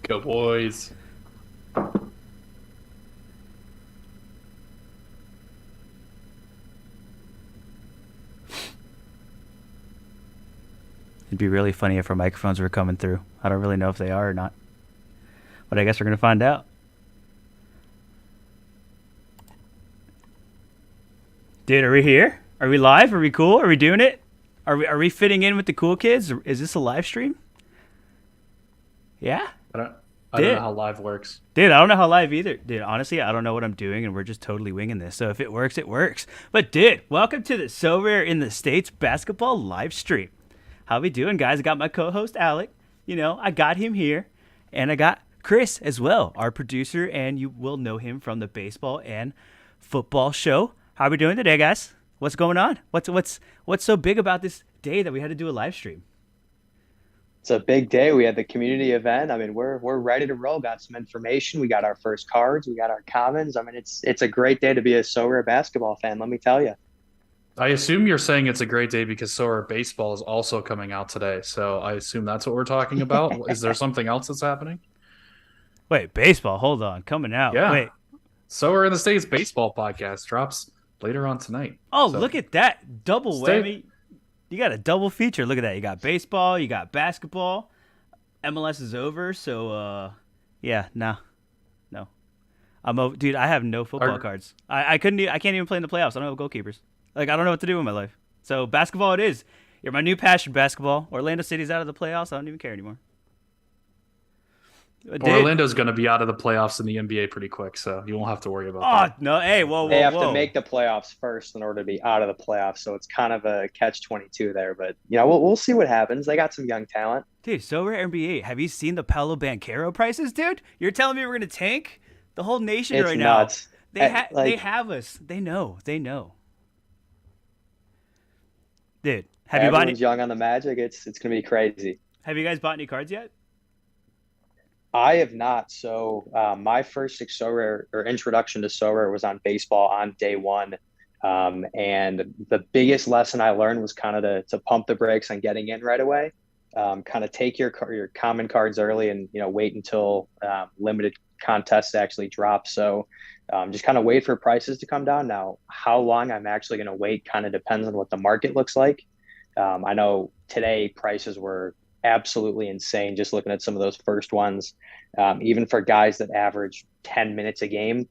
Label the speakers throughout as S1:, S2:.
S1: Go boys.
S2: It'd be really funny if our microphones were coming through. I don't really know if they are or not, but I guess we're gonna find out. Dude, are we here? Are we live? Are we cool? Are we doing it? Are we fitting in with the cool kids? Is this a live stream? Yeah,
S1: I don't I don't know
S2: dude.
S1: how live works.
S2: Dude, I don't know how live either. Dude, honestly, I don't know what I'm doing, and we're just totally winging this. So if it works, it works. But dude, welcome to the So Rare in the States basketball live stream. How we doing, guys? I got my co-host Alec. I got him here, and I got Chris as well, our producer, and you will know him from the baseball and football show. How we doing today, guys? What's going on? What's so big about this day that we had to do a live stream?
S3: It's a big day. We had the community event. I mean, we're ready to roll. Got some information. We got our first cards. We got our commons. I mean, it's a great day to be a so rare basketball fan. Let me tell you.
S1: I assume you're saying it's a great day because Sorare baseball is also coming out today. So I assume that's what we're talking about. Is there something else that's happening?
S2: Wait, baseball. Hold on, coming out.
S1: Yeah.
S2: Wait.
S1: Sorare in the States baseball podcast drops later on tonight.
S2: Oh,
S1: So
S2: look at that double
S1: stay
S2: whammy. You got a double feature. Look at that. You got baseball, you got basketball. MLS is over, so yeah, no. I'm over, dude. I have no football
S1: are
S2: cards. I couldn't. I can't even play in the playoffs. I don't have goalkeepers. Like I don't know what to do in my life. So basketball it is. You're my new passion, basketball. Orlando City's out of the playoffs. I don't even care anymore. Dude.
S1: Orlando's going to be out of the playoffs in the NBA pretty quick, so you won't have to worry about
S2: Oh
S1: that.
S2: no. Hey, whoa,
S3: They
S2: whoa,
S3: have to
S2: whoa.
S3: make the playoffs first in order to be out of the playoffs. So it's kind of a catch 22 there. But we'll see what happens. They got some young talent.
S2: Dude, so rare NBA. Have you seen the Paolo Banchero prices, dude? You're telling me we're gonna tank the whole nation
S3: It's
S2: right now?
S3: nuts.
S2: They
S3: Like
S2: have us. They know. They know. Dude, have you bought any?
S3: everyone's young on the Magic. It's gonna be crazy.
S2: Have you guys bought any cards yet?
S3: I have not. So my first so rare or introduction to so rare was on baseball on day one. And the biggest lesson I learned was kind of to pump the brakes on getting in right away. Kind of take your common cards early and wait until limited contests actually drop. So just kind of wait for prices to come down. Now, how long I'm actually going to wait kind of depends on what the market looks like. I know today prices were absolutely insane just looking at some of those first ones, even for guys that average 10 minutes a game.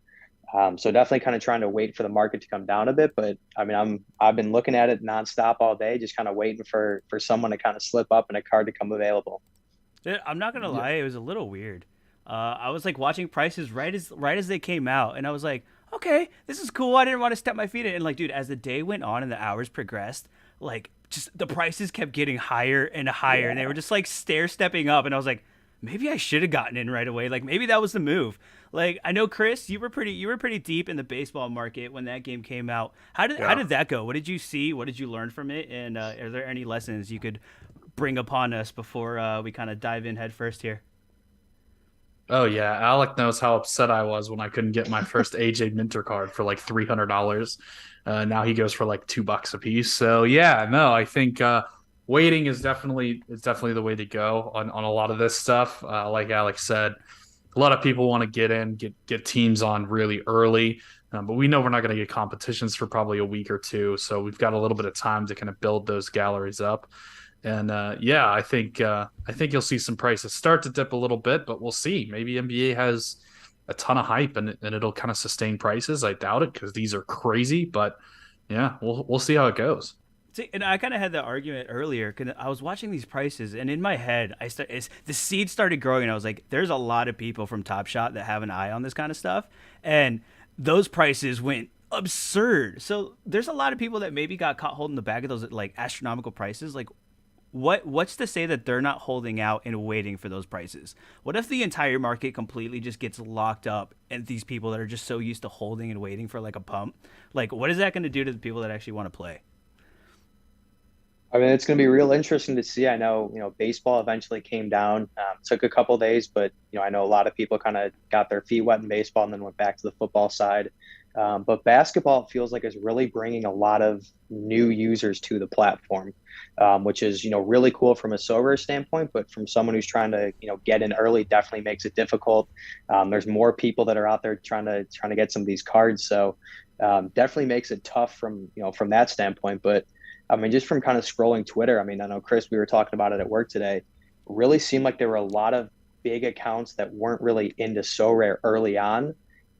S3: So definitely kind of trying to wait for the market to come down a bit. But I mean, I've been looking at it nonstop all day, just kind of waiting for someone to kind of slip up and a card to come available.
S2: Dude, I'm not gonna
S1: Yeah.
S2: lie, it was a little weird. I was like watching prices right as they came out, and I was like, okay, this is cool. I didn't want to step my feet in. And like, dude, as the day went on and the hours progressed, like just the prices kept getting higher and higher, and they
S3: Yeah.
S2: were just like stair stepping up. And I was like, maybe I should have gotten in right away. Like maybe that was the move. Like I know Chris, you were pretty deep in the baseball market when that game came out. How did
S1: Yeah.
S2: that go? What did you see? What did you learn from it? And are there any lessons you could bring upon us before we kind of dive in head first here?
S1: Oh yeah, Alec knows how upset I was when I couldn't get my first AJ Minter card for like $300. Now he goes for like $2 a piece. So yeah, no, I think waiting is definitely the way to go on a lot of this stuff. Like Alex said, a lot of people want to get in, get teams on really early, but we know we're not going to get competitions for probably a week or two. So we've got a little bit of time to kind of build those galleries up. And yeah, I think you'll see some prices start to dip a little bit, but we'll see. Maybe NBA has a ton of hype and it'll kind of sustain prices. I doubt it because these are crazy, but yeah, we'll see how it goes.
S2: See, and I kind of had that argument earlier because I was watching these prices, and in my head, the seed started growing, and I was like, "There's a lot of people from Top Shot that have an eye on this kind of stuff," and those prices went absurd. So there's a lot of people that maybe got caught holding the bag of those like astronomical prices. Like, what's to say that they're not holding out and waiting for those prices? What if the entire market completely just gets locked up, and these people that are just so used to holding and waiting for like a pump, like, what is that going to do to the people that actually want to play?
S3: I mean, it's going to be real interesting to see. I know, baseball eventually came down, took a couple days, but I know a lot of people kind of got their feet wet in baseball and then went back to the football side. But basketball feels like is really bringing a lot of new users to the platform, which is really cool from a server standpoint. But from someone who's trying to get in early, definitely makes it difficult. There's more people that are out there trying to get some of these cards, so definitely makes it tough from that standpoint. But I mean, just from kind of scrolling Twitter, I mean, I know Chris, we were talking about it at work today. Really seemed like there were a lot of big accounts that weren't really into so rare early on,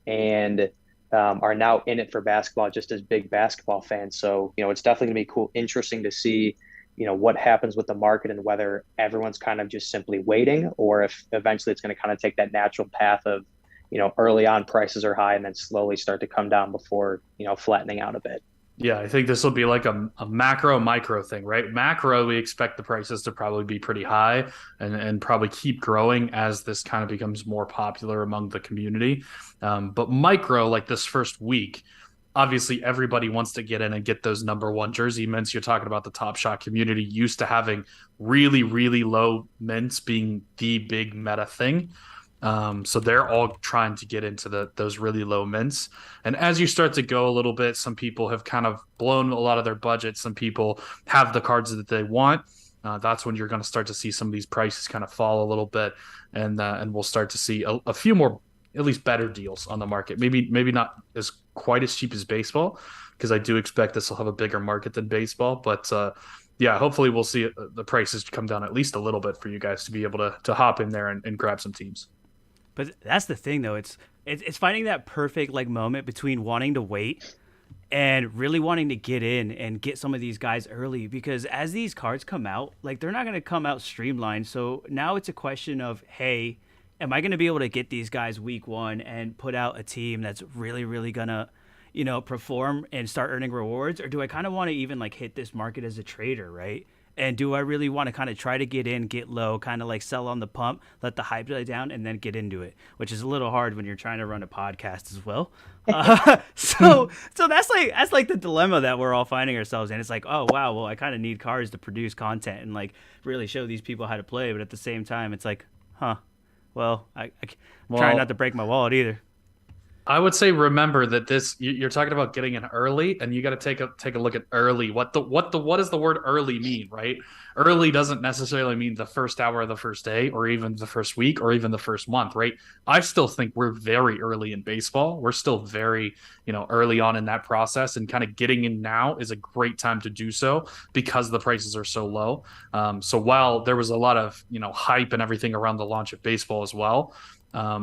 S3: and are now in it for basketball just as big basketball fans. So, it's definitely going to be cool, interesting to see, what happens with the market and whether everyone's kind of just simply waiting or if eventually it's going to kind of take that natural path of, early on prices are high and then slowly start to come down before, flattening out a bit.
S1: Yeah, I think this will be like a macro micro thing, right? Macro, we expect the prices to probably be pretty high and probably keep growing as this kind of becomes more popular among the community. But micro, like this first week, obviously everybody wants to get in and get those number one jersey mints. You're talking about the Top Shot community used to having really, really low mints being the big meta thing. So they're all trying to get into those really low mints. And as you start to go a little bit, some people have kind of blown a lot of their budget. Some people have the cards that they want. That's when you're going to start to see some of these prices kind of fall a little bit, and we'll start to see a few more, at least better deals on the market. Maybe not as quite as cheap as baseball, because I do expect this will have a bigger market than baseball. But yeah, hopefully we'll see the prices come down at least a little bit for you guys to be able to hop in there and grab some teams.
S2: But that's the thing, though. It's finding that perfect like moment between wanting to wait and really wanting to get in and get some of these guys early, because as these cards come out, like they're not going to come out streamlined. So now it's a question of, hey, am I going to be able to get these guys week one and put out a team that's really, really going to, perform and start earning rewards? Or do I kind of want to even like hit this market as a trader, right? And do I really want to kind of try to get in, get low, kind of like sell on the pump, let the hype die down, and then get into it, which is a little hard when you're trying to run a podcast as well. So that's like the dilemma that we're all finding ourselves in. It's like, oh wow, well I kind of need cars to produce content and like really show these people how to play, but at the same time, it's like, huh, well I try not
S1: Well,
S2: to break my wallet either.
S1: I would say remember that you're talking about getting in early, and you got to take a look at early. What does the word early mean, right? Early doesn't necessarily mean the first hour of the first day, or even the first week, or even the first month, right? I still think we're very early in baseball. We're still very early on in that process, and kind of getting in now is a great time to do so because the prices are so low. So while there was a lot of hype and everything around the launch of baseball as well.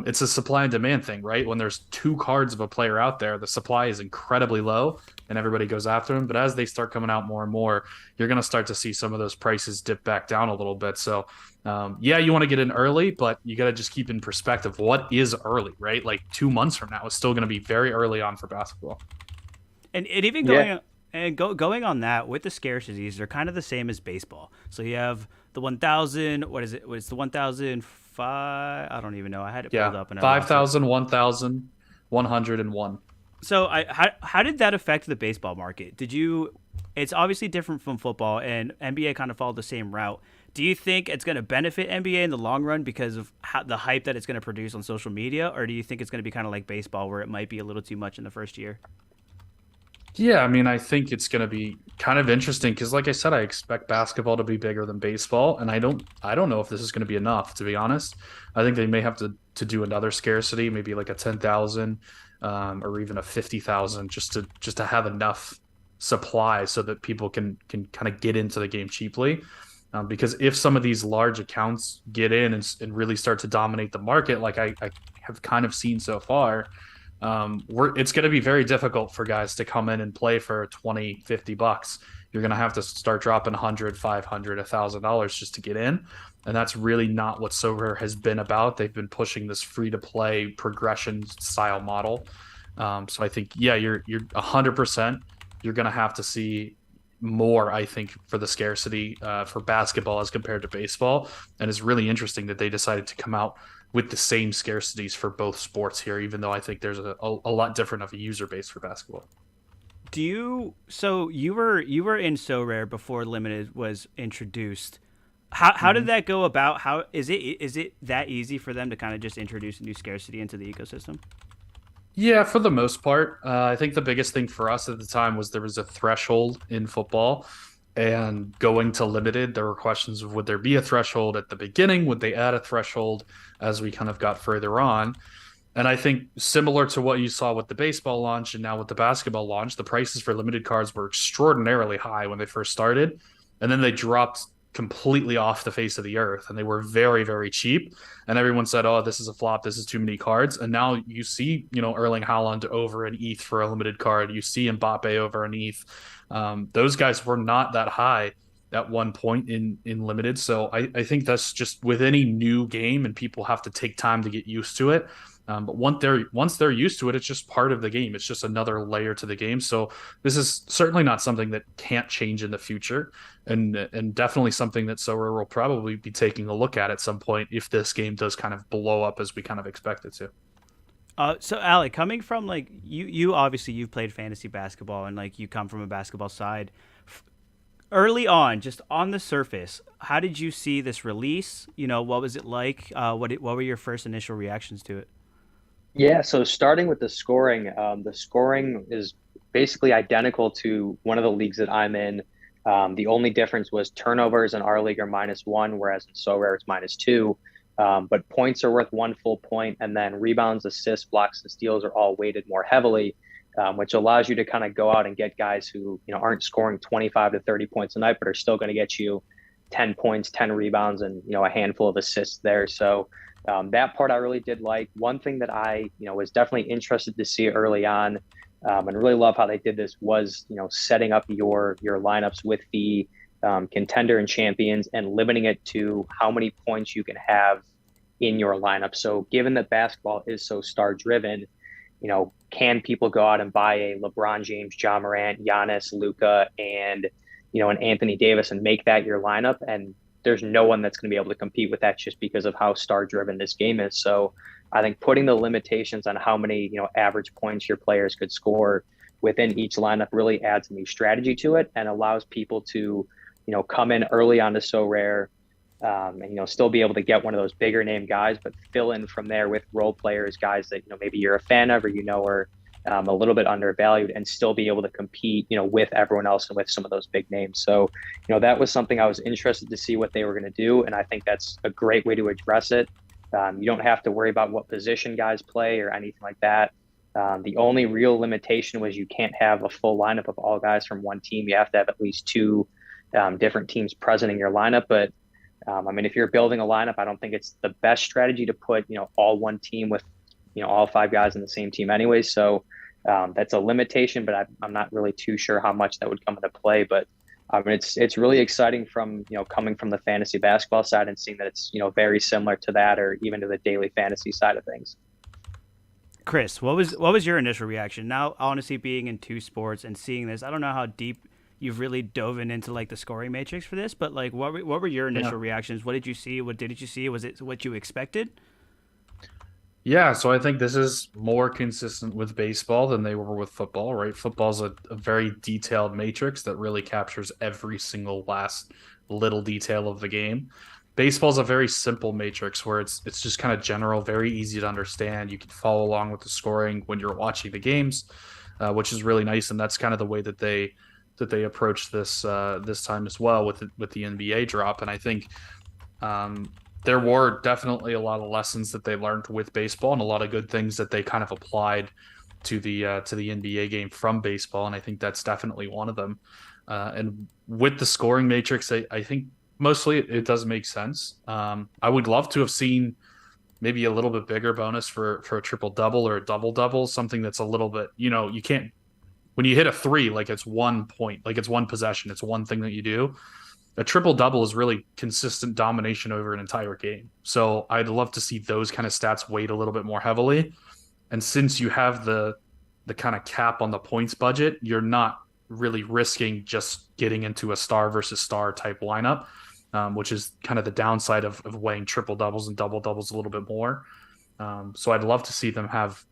S1: It's a supply and demand thing, right? When there's two cards of a player out there, the supply is incredibly low and everybody goes after them. But as they start coming out more and more, you're going to start to see some of those prices dip back down a little bit. So, yeah, you want to get in early, but you got to just keep in perspective what is early, right? Like 2 months from now, it's still going to be very early on for basketball.
S2: And even
S3: Yeah.
S2: going on that with the scarcities, they're kind of the same as baseball. So you have the 1,000. What is it? What's the 1,005? I don't even know. I had it pulled
S1: Yeah.
S2: up and I lost it.
S1: 5,000, 1,101.
S2: So how did that affect the baseball market? Did you? It's obviously different from football, and NBA kind of followed the same route. Do you think it's going to benefit NBA in the long run because of the hype that it's going to produce on social media, or do you think it's going to be kind of like baseball, where it might be a little too much in the first year?
S1: Yeah, I mean, I think it's going to be kind of interesting because, like I said, I expect basketball to be bigger than baseball, and I don't know if this is going to be enough, to be honest. I think they may have to do another scarcity, maybe like a 10,000, or even a 50,000, just to have enough supply so that people can kind of get into the game cheaply. Because if some of these large accounts get in and really start to dominate the market, like I have kind of seen so far, it's going to be very difficult for guys to come in and play for 20, $50. You're going to have to start dropping 100, 500, $1,000 just to get in. And that's really not what Sorare has been about. They've been pushing this free to play progression style model. So I think, yeah, you're 100%. You're going to have to see more, I think, for the scarcity for basketball as compared to baseball. And it's really interesting that they decided to come out with the same scarcities for both sports here, even though I think there's a lot different of a user base for basketball.
S2: Do you? So you were in So Rare before Limited was introduced. How did
S1: Mhm.
S2: that go about? How is it that easy for them to kind of just introduce a new scarcity into the ecosystem?
S1: Yeah, for the most part, I think the biggest thing for us at the time was there was a threshold in football, and going to limited, there were questions of would there be a threshold at the beginning? Would they add a threshold as we kind of got further on? And I think similar to what you saw with the baseball launch and now with the basketball launch, the prices for limited cards were extraordinarily high when they first started. And then they dropped completely off the face of the earth and they were very, very cheap. And everyone said, oh, this is a flop. This is too many cards. And now you see, Erling Haaland over an ETH for a limited card. You see Mbappe over an ETH. Those guys were not that high at one point in limited. So I think that's just with any new game and people have to take time to get used to it. But once they're used to it, it's just part of the game. It's just another layer to the game. So this is certainly not something that can't change in the future, and definitely something that Sorare will probably be taking a look at some point if this game does kind of blow up as we kind of expect it to.
S2: So Alec, coming from like you obviously you've played fantasy basketball and like you come from a basketball side. Early on, just on the surface, how did you see this release? What was it like? What were your first initial reactions to it?
S3: Yeah, so starting with the scoring is basically identical to one of the leagues that I'm in. The only difference was turnovers in our league are -1, whereas in SoRare it's -2. But points are worth 1 full point, and then rebounds, assists, blocks, and steals are all weighted more heavily, which allows you to kind of go out and get guys who aren't scoring 25 to 30 points a night, but are still going to get you 10 points, 10 rebounds, and a handful of assists there. So that part I really did like. One thing that I was definitely interested to see early on, and really love how they did this was setting up your lineups with the contender and champions and limiting it to how many points you can have in your lineup. So given that basketball is so star driven, can people go out and buy a LeBron James, John Morant, Giannis, Luca, and an Anthony Davis and make that your lineup? And there's no one that's going to be able to compete with that just because of how star driven this game is. So I think putting the limitations on how many average points your players could score within each lineup really adds a new strategy to it and allows people to come in early on to Sorare, and still be able to get one of those bigger name guys, but fill in from there with role players, guys that maybe you're a fan of or are a little bit undervalued, and still be able to compete with everyone else and with some of those big names. So that was something I was interested to see what they were going to do, and I think that's a great way to address it. You don't have to worry about what position guys play or anything like that. The only real limitation was you can't have a full lineup of all guys from one team. You have to have at least two different teams present in your lineup. But I mean, if you're building a lineup, I don't think it's the best strategy to put all one team with all five guys in the same team anyway. So that's a limitation, but I'm not really too sure how much that would come into play. But I mean, it's really exciting from coming from the fantasy basketball side and seeing that it's very similar to that, or even to the daily fantasy side of things.
S2: Chris, what was your initial reaction? Now, honestly, being in two sports and seeing this, I don't know how deep you've really dove into like the scoring matrix for this, but like, what were your
S1: Yeah.
S2: initial reactions? What did you see? What didn't you see? Was it what you expected?
S1: Yeah, so I think this is more consistent with baseball than they were with football, right? Football's a very detailed matrix that really captures every single last little detail of the game. Baseball's a very simple matrix where it's just kind of general, very easy to understand. You can follow along with the scoring when you're watching the games, which is really nice, and that's kind of the way that they approach this time as well with the NBA drop. And I think there were definitely a lot of lessons that they learned with baseball and a lot of good things that they kind of applied to the NBA game from baseball, and I think that's definitely one of them. And with the scoring matrix, I think mostly it does make sense. I would love to have seen maybe a little bit bigger bonus for a triple double or a double double, something that's a little bit you can't when you hit a three, like it's 1 point, like it's one possession, it's one thing that you do. A triple double is really consistent domination over an entire game. So I'd love to see those kind of stats weight a little bit more heavily. And since you have the kind of cap on the points budget, you're not really risking just getting into a star versus star type lineup, which is kind of the downside of weighing triple doubles and double doubles a little bit more. So I'd love to see them have,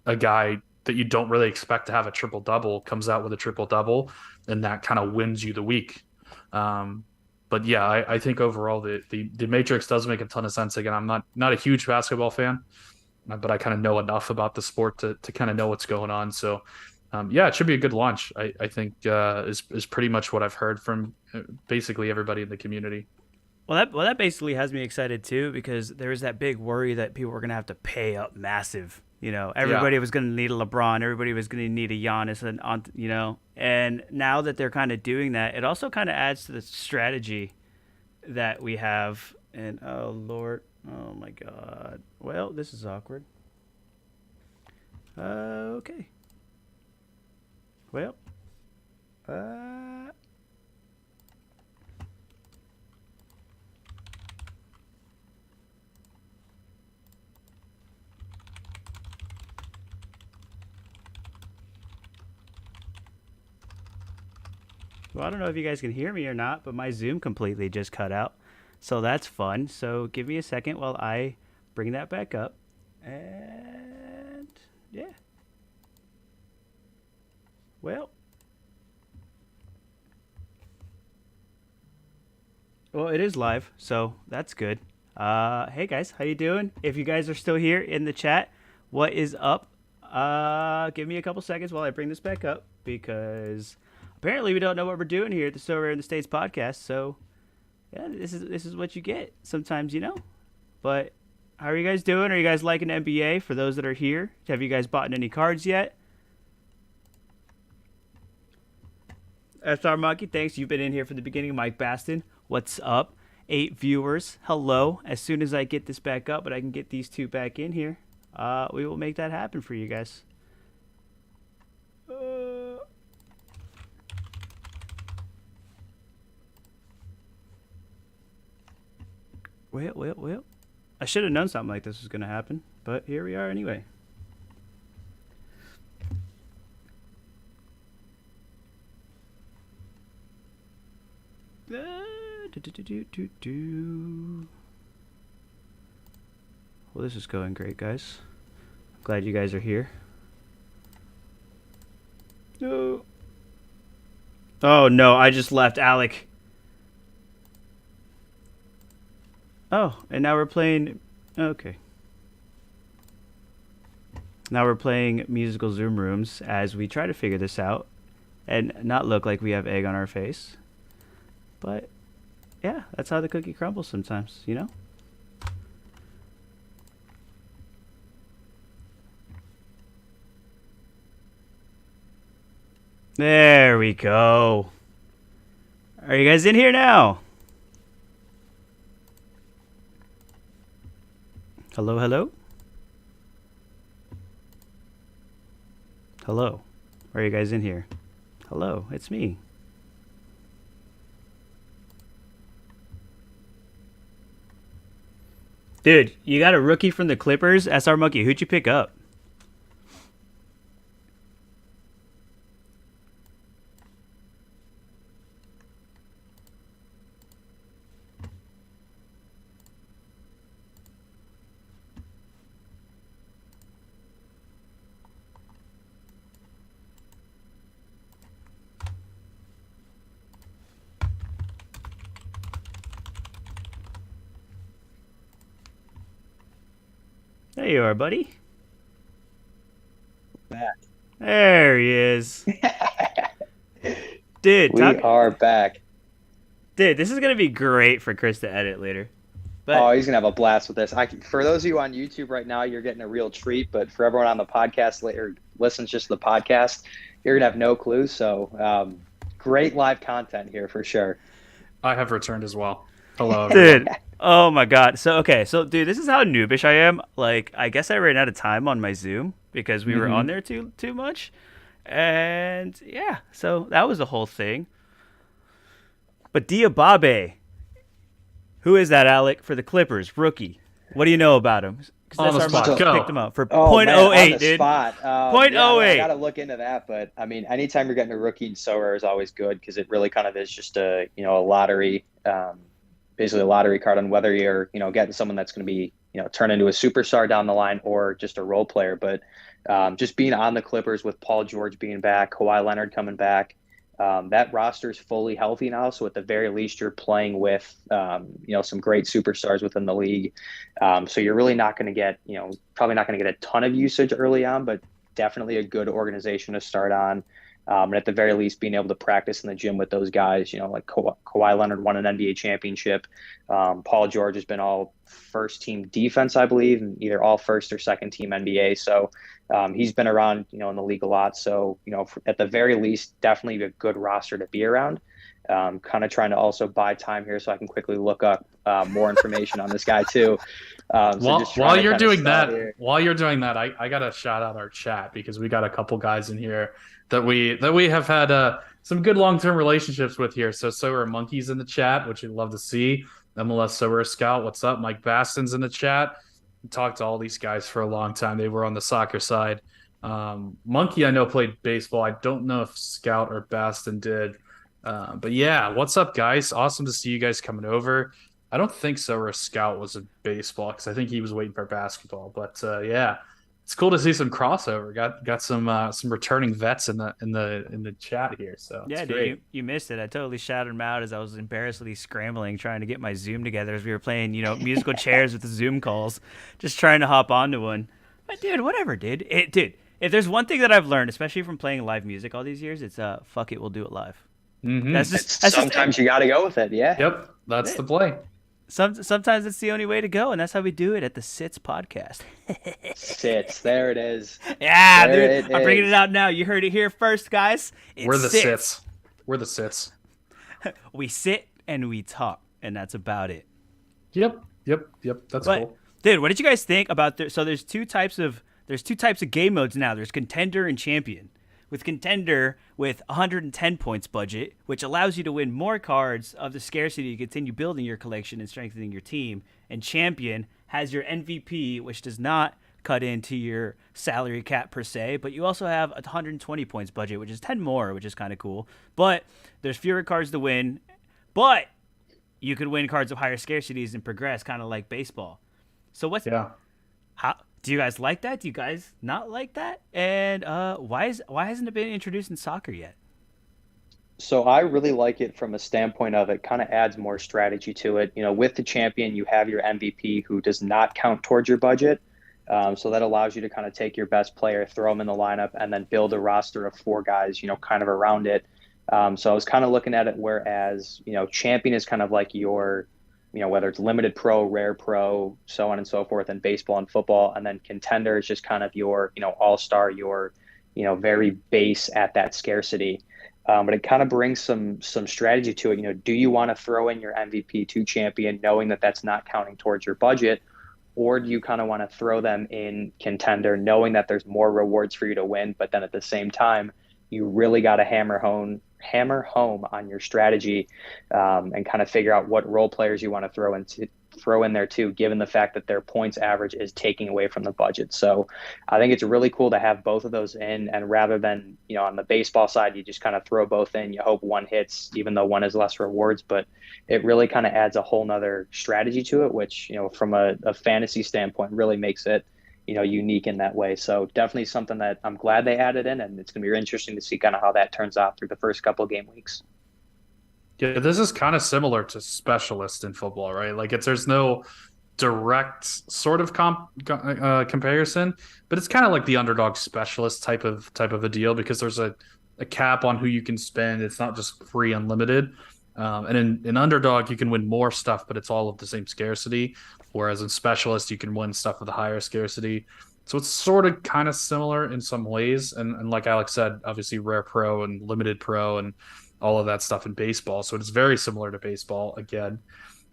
S1: a guy that you don't really expect to have a triple double comes out with a triple double, and that kind of wins you the week. Um, but yeah, I think overall the Matrix does make a ton of sense. Again, I'm not a huge basketball fan, but I kind of know enough about the sport to kind of know what's going on. So, yeah, it should be a good launch. I think is pretty much what I've heard from basically everybody in the community.
S2: Well, that basically has me excited too because there was that big worry that people were gonna have to pay up massive.
S1: Yeah,
S2: Everybody was gonna need a LeBron, everybody was gonna need a Giannis, and and now that they're kind of doing that, it also kind of adds to the strategy that we have. And oh lord, oh my god, well this is awkward. Okay, well, uh, well I don't know if you guys can hear me or not, but my Zoom completely just cut out. So that's fun. So give me a second while I bring that back up. And yeah, well, it is live, so that's good. Hey guys, how you doing? If you guys are still here in the chat, what is up? Give me a couple seconds while I bring this back up because apparently we don't know what we're doing here at the So Rare in the States podcast. So yeah, this is what you get sometimes, But how are you guys doing? Are you guys liking NBA? For those that are here, have you guys bought any cards yet? SR Monkey, thanks. You've been in here from the beginning. Mike Baston, what's up? 8 viewers, hello. As soon as I get this back up, but I can get these two back in here, we will make that happen for you guys. Well. I should have known something like this was going to happen, but here we are anyway. Well, this is going great, guys. I'm glad you guys are here. No. Oh, no, I just left Alec. Oh, and now we're playing... Okay. Now we're playing musical Zoom rooms as we try to figure this out and not look like we have egg on our face. But, yeah, that's how the cookie crumbles sometimes. There we go. Are you guys in here now? Hello, hello? Hello. Are you guys in here? Hello, it's me. Dude, you got a rookie from the Clippers? SR Monkey, who'd you pick up? There you are, buddy.
S3: Back.
S2: There he is. Dude,
S3: We are back.
S2: Dude, this is gonna be great for Chris to edit later.
S3: Oh,
S2: But
S3: he's gonna have a blast with this. For those of you on YouTube right now, you're getting a real treat. But for everyone on the podcast later listens just to the podcast, you're gonna have no clue. So, great live content here for sure.
S1: I have returned as well. Hello, everyone.
S2: dude, oh my god. So dude, this is how noobish I am. Like, I guess I ran out of time on my Zoom because we were on there too much. And yeah, so that was the whole thing. But Diababe, who is that, Alec, for the Clippers? Rookie. What do you know about him?
S1: On
S2: Because
S1: the
S2: that's our
S1: spot,
S2: mock.
S1: go.
S2: Picked him up for
S3: Oh man, on
S2: .08,
S3: the
S2: dude.
S3: spot.
S2: Point
S3: Yeah,
S2: oh
S3: I
S2: eight.
S3: gotta look into that. But I mean, anytime you're getting a rookie in Sorare is always good because it really kind of is just a lottery, basically a lottery card on whether you're getting someone that's going to be turn into a superstar down the line or just a role player. But just being on the Clippers with Paul George being back, Kawhi Leonard coming back, That roster is fully healthy now, so at the very least, you're playing with some great superstars within the league. So you're really not going to get probably not going to get a ton of usage early on, but definitely a good organization to start on. And at the very least, being able to practice in the gym with those guys, like Kawhi Leonard won an NBA championship. Paul George has been all first team defense, I believe, and either all first or second team NBA. So he's been around, in the league a lot. So, at the very least, definitely a good roster to be around. Kind of trying to also buy time here so I can quickly look up more information on this guy too. So
S1: While
S3: just trying
S1: while
S3: to
S1: you're
S3: kind of
S1: doing
S3: stall
S1: that,
S3: here.
S1: I gotta shout out our chat because we got a couple guys in here that we have had some good long term relationships with here. So are monkeys in the chat, which we'd love to see. MLS So are Scout, what's up? Mike Baston's in the chat. Talked to all these guys for a long time. They were on the soccer side. Monkey, I know played baseball. I don't know if Scout or Baston did. But yeah, what's up, guys? Awesome to see you guys coming over. I don't think so. Or Scout was in baseball because I think he was waiting for basketball. But yeah, it's cool to see some crossover. Got some returning vets in the chat here, so it's
S2: Yeah, dude,
S1: great.
S2: you missed it. I totally shouted him out as I was embarrassedly scrambling trying to get my Zoom together as we were playing, musical chairs with the Zoom calls, just trying to hop onto one. But dude, whatever, dude. If there's one thing that I've learned, especially from playing live music all these years, it's fuck it, we'll do it live. That's
S1: Mm-hmm.
S2: just
S3: It's
S2: that's just it.
S3: sometimes you got to go with it. Yeah.
S1: Yep, that's the play.
S2: Sometimes it's the only way to go, and that's how we do it at the Sits podcast.
S3: Sits. There it is.
S2: Yeah,
S3: There
S2: dude,
S3: it
S2: I'm bringing it
S3: is.
S2: out now. You heard it here first, guys. It
S1: We're the
S2: sits.
S1: sits. We're the sits.
S2: We sit and we talk, and that's about it.
S1: Yep. That's
S2: But
S1: cool.
S2: dude, what did you guys think about so there's two types of game modes now. There's contender and champion. With contender with 110 points budget, which allows you to win more cards of the scarcity to continue building your collection and strengthening your team. And champion has your MVP, which does not cut into your salary cap per se, but you also have a 120 points budget, which is 10 more, which is kind of cool. But there's fewer cards to win, but you could win cards of higher scarcities and progress, kind of like baseball. So
S1: Yeah.
S2: how do you guys like that? Do you guys not like that? And why hasn't it been introduced in soccer yet?
S3: So I really like it from a standpoint of it kind of adds more strategy to it. With the champion, you have your MVP who does not count towards your budget. So that allows you to kind of take your best player, throw them in the lineup, and then build a roster of four guys, kind of around it. So I was kind of looking at it whereas, champion is kind of like your, whether it's limited pro, rare pro, so on and so forth in baseball and football. And then contender is just kind of your, all-star, your, very base at that scarcity. But it kind of brings some strategy to it. Do you want to throw in your MVP to champion, knowing that that's not counting towards your budget, or do you kind of want to throw them in contender, knowing that there's more rewards for you to win, but then at the same time, you really got to hammer home on your strategy, and kind of figure out what role players you want to throw in there too, given the fact that their points average is taking away from the budget. So I think it's really cool to have both of those in, and rather than, on the baseball side, you just kind of throw both in, you hope one hits, even though one has less rewards, but it really kind of adds a whole nother strategy to it, which, from a fantasy standpoint really makes it, unique in that way. So definitely something that I'm glad they added in, and it's going to be interesting to see kind of how that turns out through the first couple of game weeks.
S1: Yeah, this is kind of similar to specialist in football, right? Like there's no direct sort of comparison, but it's kind of like the underdog specialist type of a deal because there's a cap on who you can spend. It's not just free unlimited. And in underdog, you can win more stuff, but it's all of the same scarcity. Whereas in specialist, you can win stuff with a higher scarcity. So it's sort of kind of similar in some ways. And like Alex said, obviously rare pro and limited pro and all of that stuff in baseball. So it's very similar to baseball again.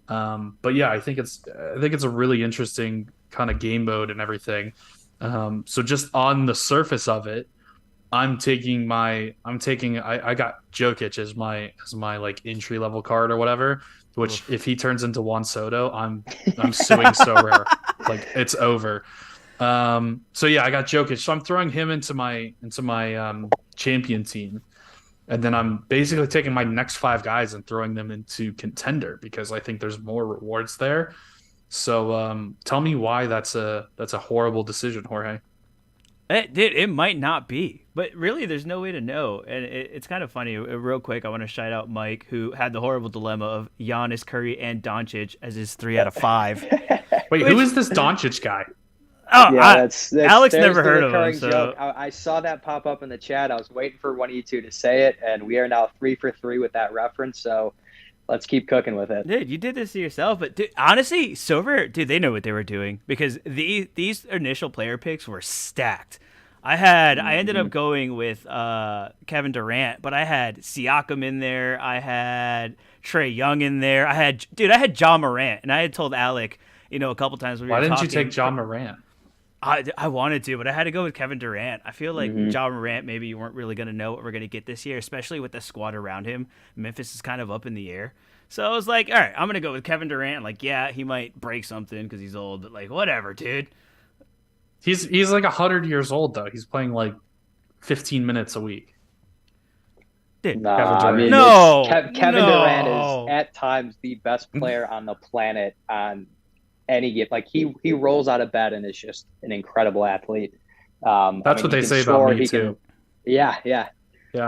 S1: But yeah, I think it's a really interesting kind of game mode and everything. So just on the surface of it, I got Jokic as my like entry level card or whatever, which
S2: Oof.
S1: if he turns into Juan Soto, I'm suing so rare. Like it's over. So yeah, I got Jokic. So I'm throwing him into my champion team. And then I'm basically taking my next five guys and throwing them into contender because I think there's more rewards there. So tell me why that's a horrible decision, Jorge.
S2: It might not be, but really, there's no way to know. And it's kind of funny. Real quick, I want to shout out Mike, who had the horrible dilemma of Giannis, Curry, and Doncic as his 3 out of 5.
S1: Wait, who
S2: Which,
S1: is this Doncic guy?
S3: Yeah,
S2: I,
S3: that's
S2: Alex
S3: there's
S2: never
S3: the
S2: heard of him,
S3: recurring joke.
S2: so
S3: I saw that pop up in the chat. I was waiting for one of you two to say it, and we are now 3 for 3 with that reference. So let's keep cooking with it.
S2: dude, you did this to yourself. But dude, honestly, Silver, dude, they know what they were doing because these initial player picks were stacked. I ended
S3: Hmm.
S2: up going with Kevin Durant, but I had Siakam in there. I had Trey Young in there. I had John Morant, and I had told Alec, a couple times when we
S1: Why
S2: were
S1: didn't you take
S2: talking.
S1: John Morant?
S2: I wanted to, but I had to go with Kevin Durant. I feel like
S3: Hmm.
S2: John Morant, maybe you weren't really going to know what we're going to get this year, especially with the squad around him. Memphis is kind of up in the air. So I was like, all right, I'm going to go with Kevin Durant. Like, yeah, he might break something because he's old, but like, whatever, dude.
S1: He's like 100 years old though. He's playing like 15 minutes a week.
S2: Dude,
S1: Kevin
S3: Nah, I
S1: Durant.
S3: mean it's
S2: no,
S3: Kevin Durant is
S2: no.
S3: at times the best player on the planet on any given. Like he rolls out of bed and is just an incredible athlete. I
S1: That's
S3: mean,
S1: what
S3: he
S1: they
S3: can
S1: say about
S3: score.
S1: me
S3: He can,
S1: too.
S3: yeah, yeah.
S1: Yeah.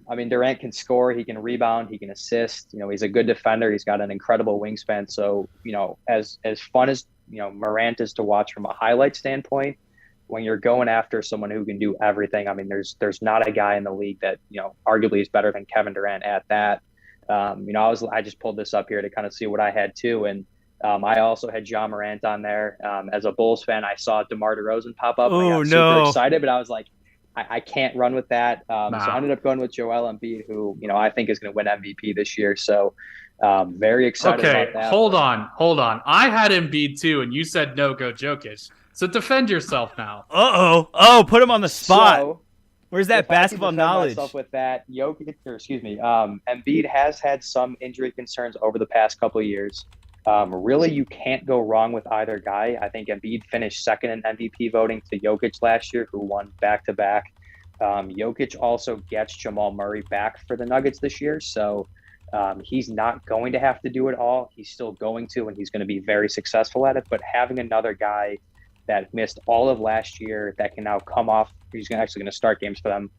S3: I mean, Durant can score. He can rebound. He can assist. He's a good defender. He's got an incredible wingspan. So, as fun as Morant is to watch from a highlight standpoint, when you're going after someone who can do everything, I mean, there's not a guy in the league that arguably is better than Kevin Durant at that. I just pulled this up here to kind of see what I had too, and I also had John Morant on there. As a Bulls fan, I saw DeMar DeRozan pop up, and I
S2: Oh,
S3: got super
S2: no.
S3: excited. But I was like, I can't run with that. So I
S1: Nah.
S3: ended up going with Joel Embiid, who I think is going to win MVP this year. So very excited
S1: Okay,
S3: about that.
S1: hold
S3: But
S1: on, hold on. I had Embiid too, and you said no, go Jokic. So defend yourself now.
S2: Oh, put him on the spot.
S3: so
S2: Where's that
S3: if I can
S2: basketball
S3: defend myself
S2: knowledge?
S3: with that, Jokic, or excuse me, Embiid has had some injury concerns over the past couple of years. Really, you can't go wrong with either guy. I think Embiid finished second in MVP voting to Jokic last year, who won back to back. Jokic also gets Jamal Murray back for the Nuggets this year, so he's not going to have to do it all. He's still going to, and he's going to be very successful at it. But having another guy that missed all of last year that can now come off, actually going to start games for them,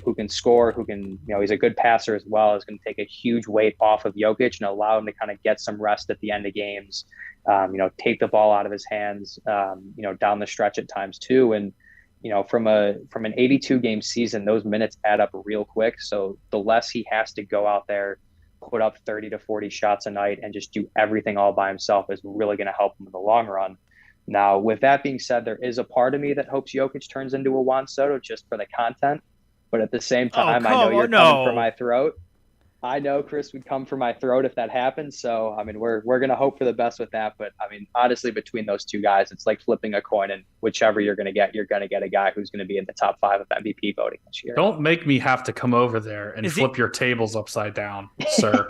S3: who can score, who can, he's a good passer as well, is going to take a huge weight off of Jokic and allow him to kind of get some rest at the end of games, take the ball out of his hands, down the stretch at times too. And, from an 82 game season, those minutes add up real quick. So the less he has to go out there, put up 30 to 40 shots a night and just do everything all by himself is really going to help him in the long run. Now, with that being said, there is a part of me that hopes Jokic turns into a Juan Soto just for the content. But at the same
S2: Oh,
S3: time, I know
S2: come
S3: you're
S2: on,
S3: coming for
S2: no.
S3: my throat. I know Chris would come for my throat if that happens. So, I mean, we're gonna hope for the best with that. But I mean, honestly, between those two guys, it's like flipping a coin, and whichever you're gonna get a guy who's gonna be in the top five of MVP voting this year.
S1: Don't make me have to come over there and
S2: Is he?
S1: flip your tables upside down, sir.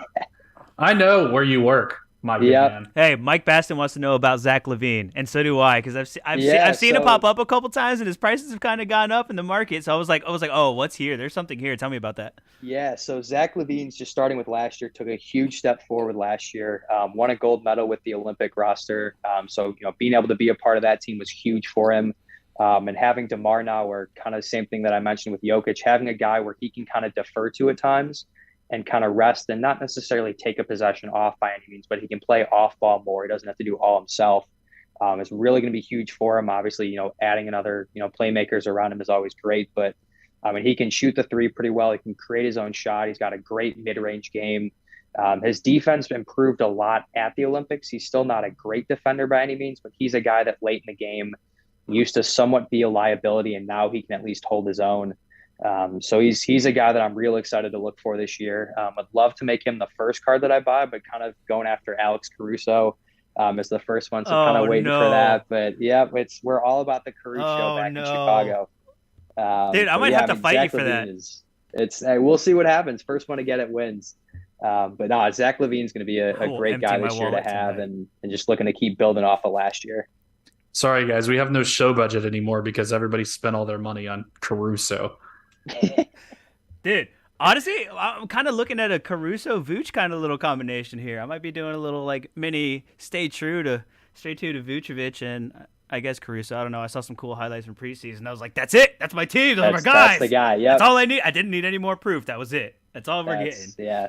S1: I know where you work, my good
S3: Yep.
S1: man.
S2: Hey, Mike Baston wants to know about Zach Levine, and so do I, because
S3: Yeah.
S2: I've seen it
S3: So
S2: pop up a couple times, and his prices have kind of gone up in the market. So I was like, oh, what's here? There's something here. Tell me about that.
S3: yeah, so Zach Levine's just starting with last year, took a huge step forward last year, won a gold medal with the Olympic roster. So, being able to be a part of that team was huge for him. And having DeMar now, where kind of the same thing that I mentioned with Jokic, having a guy where he can kind of defer to at times and kind of rest and not necessarily take a possession off by any means, but he can play off ball more. He doesn't have to do all himself. It's really going to be huge for him. Obviously, adding another, playmakers around him is always great, but I mean, he can shoot the three pretty well. He can create his own shot. He's got a great mid-range game. His defense improved a lot at the Olympics. He's still not a great defender by any means, but he's a guy that late in the game used to somewhat be a liability, and now he can at least hold his own. So he's a guy that I'm real excited to look for this year. I'd love to make him the first card that I buy, but kind of going after Alex Caruso is the first one. So kind
S2: Oh
S3: of waiting for
S2: no.
S3: that. But yeah, we're all about the Caruso
S2: Oh
S3: back in
S2: no.
S3: Chicago.
S2: Dude, I
S3: But
S2: might
S3: yeah,
S2: have
S3: I
S2: to
S3: mean,
S2: fight you
S3: Zach
S2: for
S3: Levine
S2: that.
S3: we'll see what happens. First one to get it wins. But no, Zach Levine's going to be
S2: I
S3: a
S2: will
S3: great
S2: empty
S3: guy
S2: my
S3: this year to
S2: wallet
S3: have
S2: tonight.
S3: and just looking to keep building off of last year.
S1: Sorry, guys, we have no show budget anymore because everybody spent all their money on Caruso.
S2: Dude, honestly, I'm kind of looking at a Caruso Vooch kind of little combination here. I might be doing a little like mini stay true to Vucevic, and I guess Caruso. I don't know. I saw some cool highlights from preseason. I was like, that's it. That's my team. Those are my
S3: That's the
S2: guys.
S3: guy.
S2: That's
S3: Yep.
S2: all I need. I didn't need any more proof. That was it. That's all we're getting.
S3: That's yeah.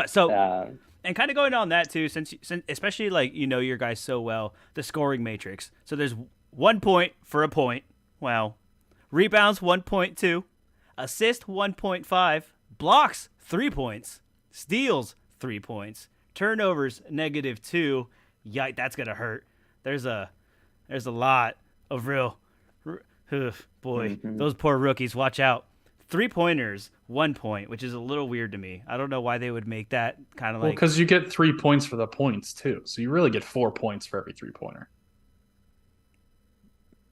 S2: So
S3: Uh,
S2: and kind of going on that too, since especially like you know your guys so well, the scoring matrix. So there's 1 point for a point. Wow. Rebounds 1.2, assist 1.5, blocks 3 points, steals 3 points, turnovers -2. Yikes, that's gonna hurt. There's a lot of real, boy,
S3: mhm.
S2: those poor rookies. Watch out. 3 pointers, 1 point, which is a little weird to me. I don't know why they would make that kind of
S1: Well,
S2: like
S1: because you get 3 points for the points too, so you really get 4 points for every 3 pointer.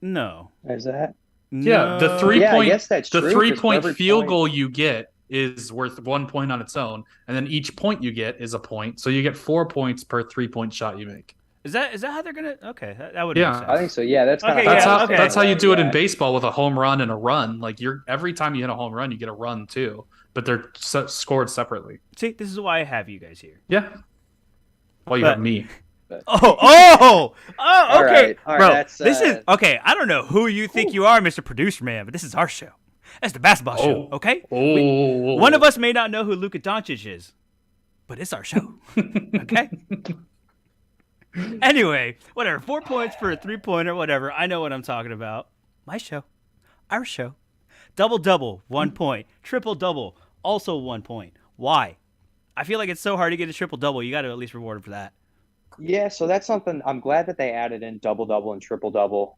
S2: no,
S3: Is that?
S1: Yeah, the three
S2: no.
S3: Yeah, I
S1: point
S3: guess that's
S1: the
S3: true.
S1: three
S3: Because for
S1: point
S3: every
S1: field
S3: point,
S1: goal you get is worth 1 point on its own, and then each point you get is a point, so you get 4 points per 3 point shot you make.
S2: Is that how they're gonna? Okay, that would make
S3: I
S1: Yeah,
S3: think
S2: sense.
S3: so. Yeah, that's kind of
S2: Okay,
S3: how
S1: that's
S3: I
S2: yeah,
S3: was
S1: how
S3: thinking
S1: that's
S2: okay.
S1: how you
S3: about it.
S1: do it in
S3: Yeah.
S1: baseball with a home run and a run. Like you're every time you hit a home run, you get a run too, but they're scored separately.
S2: See, this is why I have you guys here.
S1: Yeah, well you have
S2: But
S1: me.
S3: But
S2: oh, okay,
S3: all right.
S2: bro.
S3: That's
S2: This is okay. I don't know who you think
S3: whew.
S2: you are, Mr. Producer Man, but this is our show. That's the basketball show.
S1: Oh,
S2: Okay, one of
S1: oh.
S2: us may not know who Luka Doncic is, but it's our show. Okay. Anyway, whatever. 4 points for a 3 pointer, whatever. I know what I'm talking about. My show, our show. Double double, 1 point. Triple double, also 1 point. Why? I feel like it's so hard to get a triple double. You got to at least reward him for that.
S3: Yeah, so that's something I'm glad that they added in double double and triple double.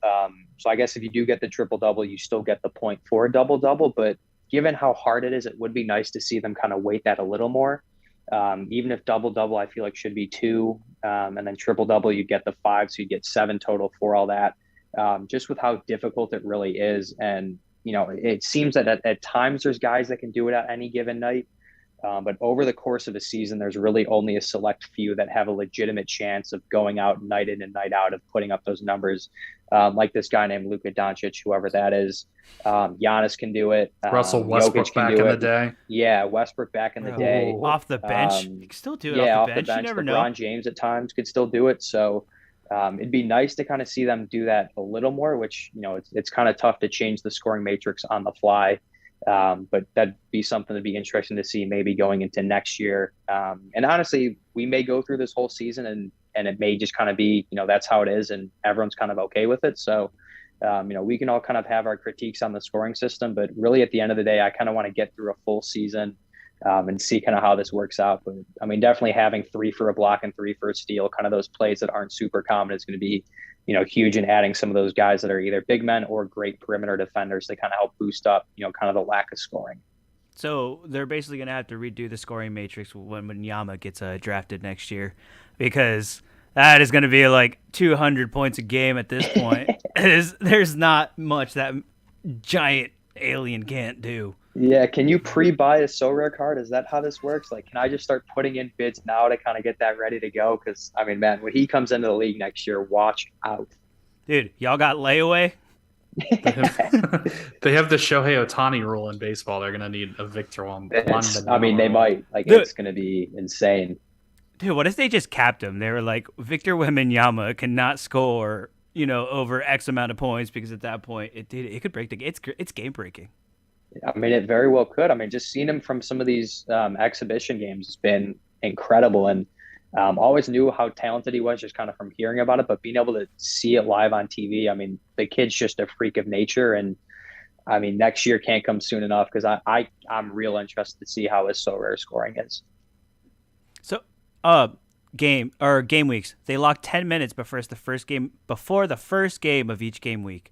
S3: So I guess if you do get the triple double, you still get the point for a double double. But given how hard it is, it would be nice to see them kind of weight that a little more. Even if double double, I feel like should be two, and then triple double, you get the five, so you get seven total for all that. Just with how difficult it really is, and it seems that at times there's guys that can do it at any given night. But over the course of a season, there's really only a select few that have a legitimate chance of going out night in and night out of putting up those numbers. Like this guy named Luka Doncic, whoever that is. Giannis can do it.
S1: Russell
S3: Jokic
S1: Westbrook
S3: can
S1: back
S3: do
S1: in the
S3: it.
S1: day.
S3: Yeah, Westbrook back in the day.
S1: Oh,
S2: Off the bench, you
S3: Um,
S2: can still do it off
S3: yeah,
S2: the
S3: off the
S2: bench. You
S3: bench.
S2: never know.
S3: LeBron James at times could still do it. So it'd be nice to kind of see them do that a little more, which, it's kind of tough to change the scoring matrix on the fly. But that'd be something to be interesting to see maybe going into next year. And honestly, we may go through this whole season and it may just kind of be, that's how it is and everyone's kind of okay with it. So, we can all kind of have our critiques on the scoring system, but really at the end of the day, I kind of want to get through a full season and see kind of how this works out. But I mean, definitely having three for a block and three for a steal, kind of those plays that aren't super common is going to be, huge in adding some of those guys that are either big men or great perimeter defenders to kind of help boost up, kind of the lack of scoring.
S2: So they're basically going to have to redo the scoring matrix when Yama gets drafted next year, because that is going to be like 200 points a game at this point. There's not much that giant alien can't do.
S3: Yeah, can you pre-buy a so rare card? Is that how this works? Like, can I just start putting in bids now to kind of get that ready to go? Because I mean, man, when he comes into the league next year, watch out.
S2: Dude, y'all got layaway?
S1: they have, they have the Shohei Ohtani rule in baseball. They're gonna need a Victor
S3: I mean, they
S1: Wembanyama.
S3: might. Like,
S2: Dude,
S3: it's going to be insane.
S2: dude, what if they just capped him? They were like, Victor Wembanyama cannot score, over X amount of points, because at that point it could break it's game breaking.
S3: I mean, it very well could. I mean, just seeing him from some of these exhibition games has been incredible, and always knew how talented he was just kind of from hearing about it. But being able to see it live on TV, I mean, the kid's just a freak of nature, and I mean, next year can't come soon enough because I'm real interested to see how his so rare scoring is.
S2: So, game weeks. They lock 10 minutes before the first game of each game week,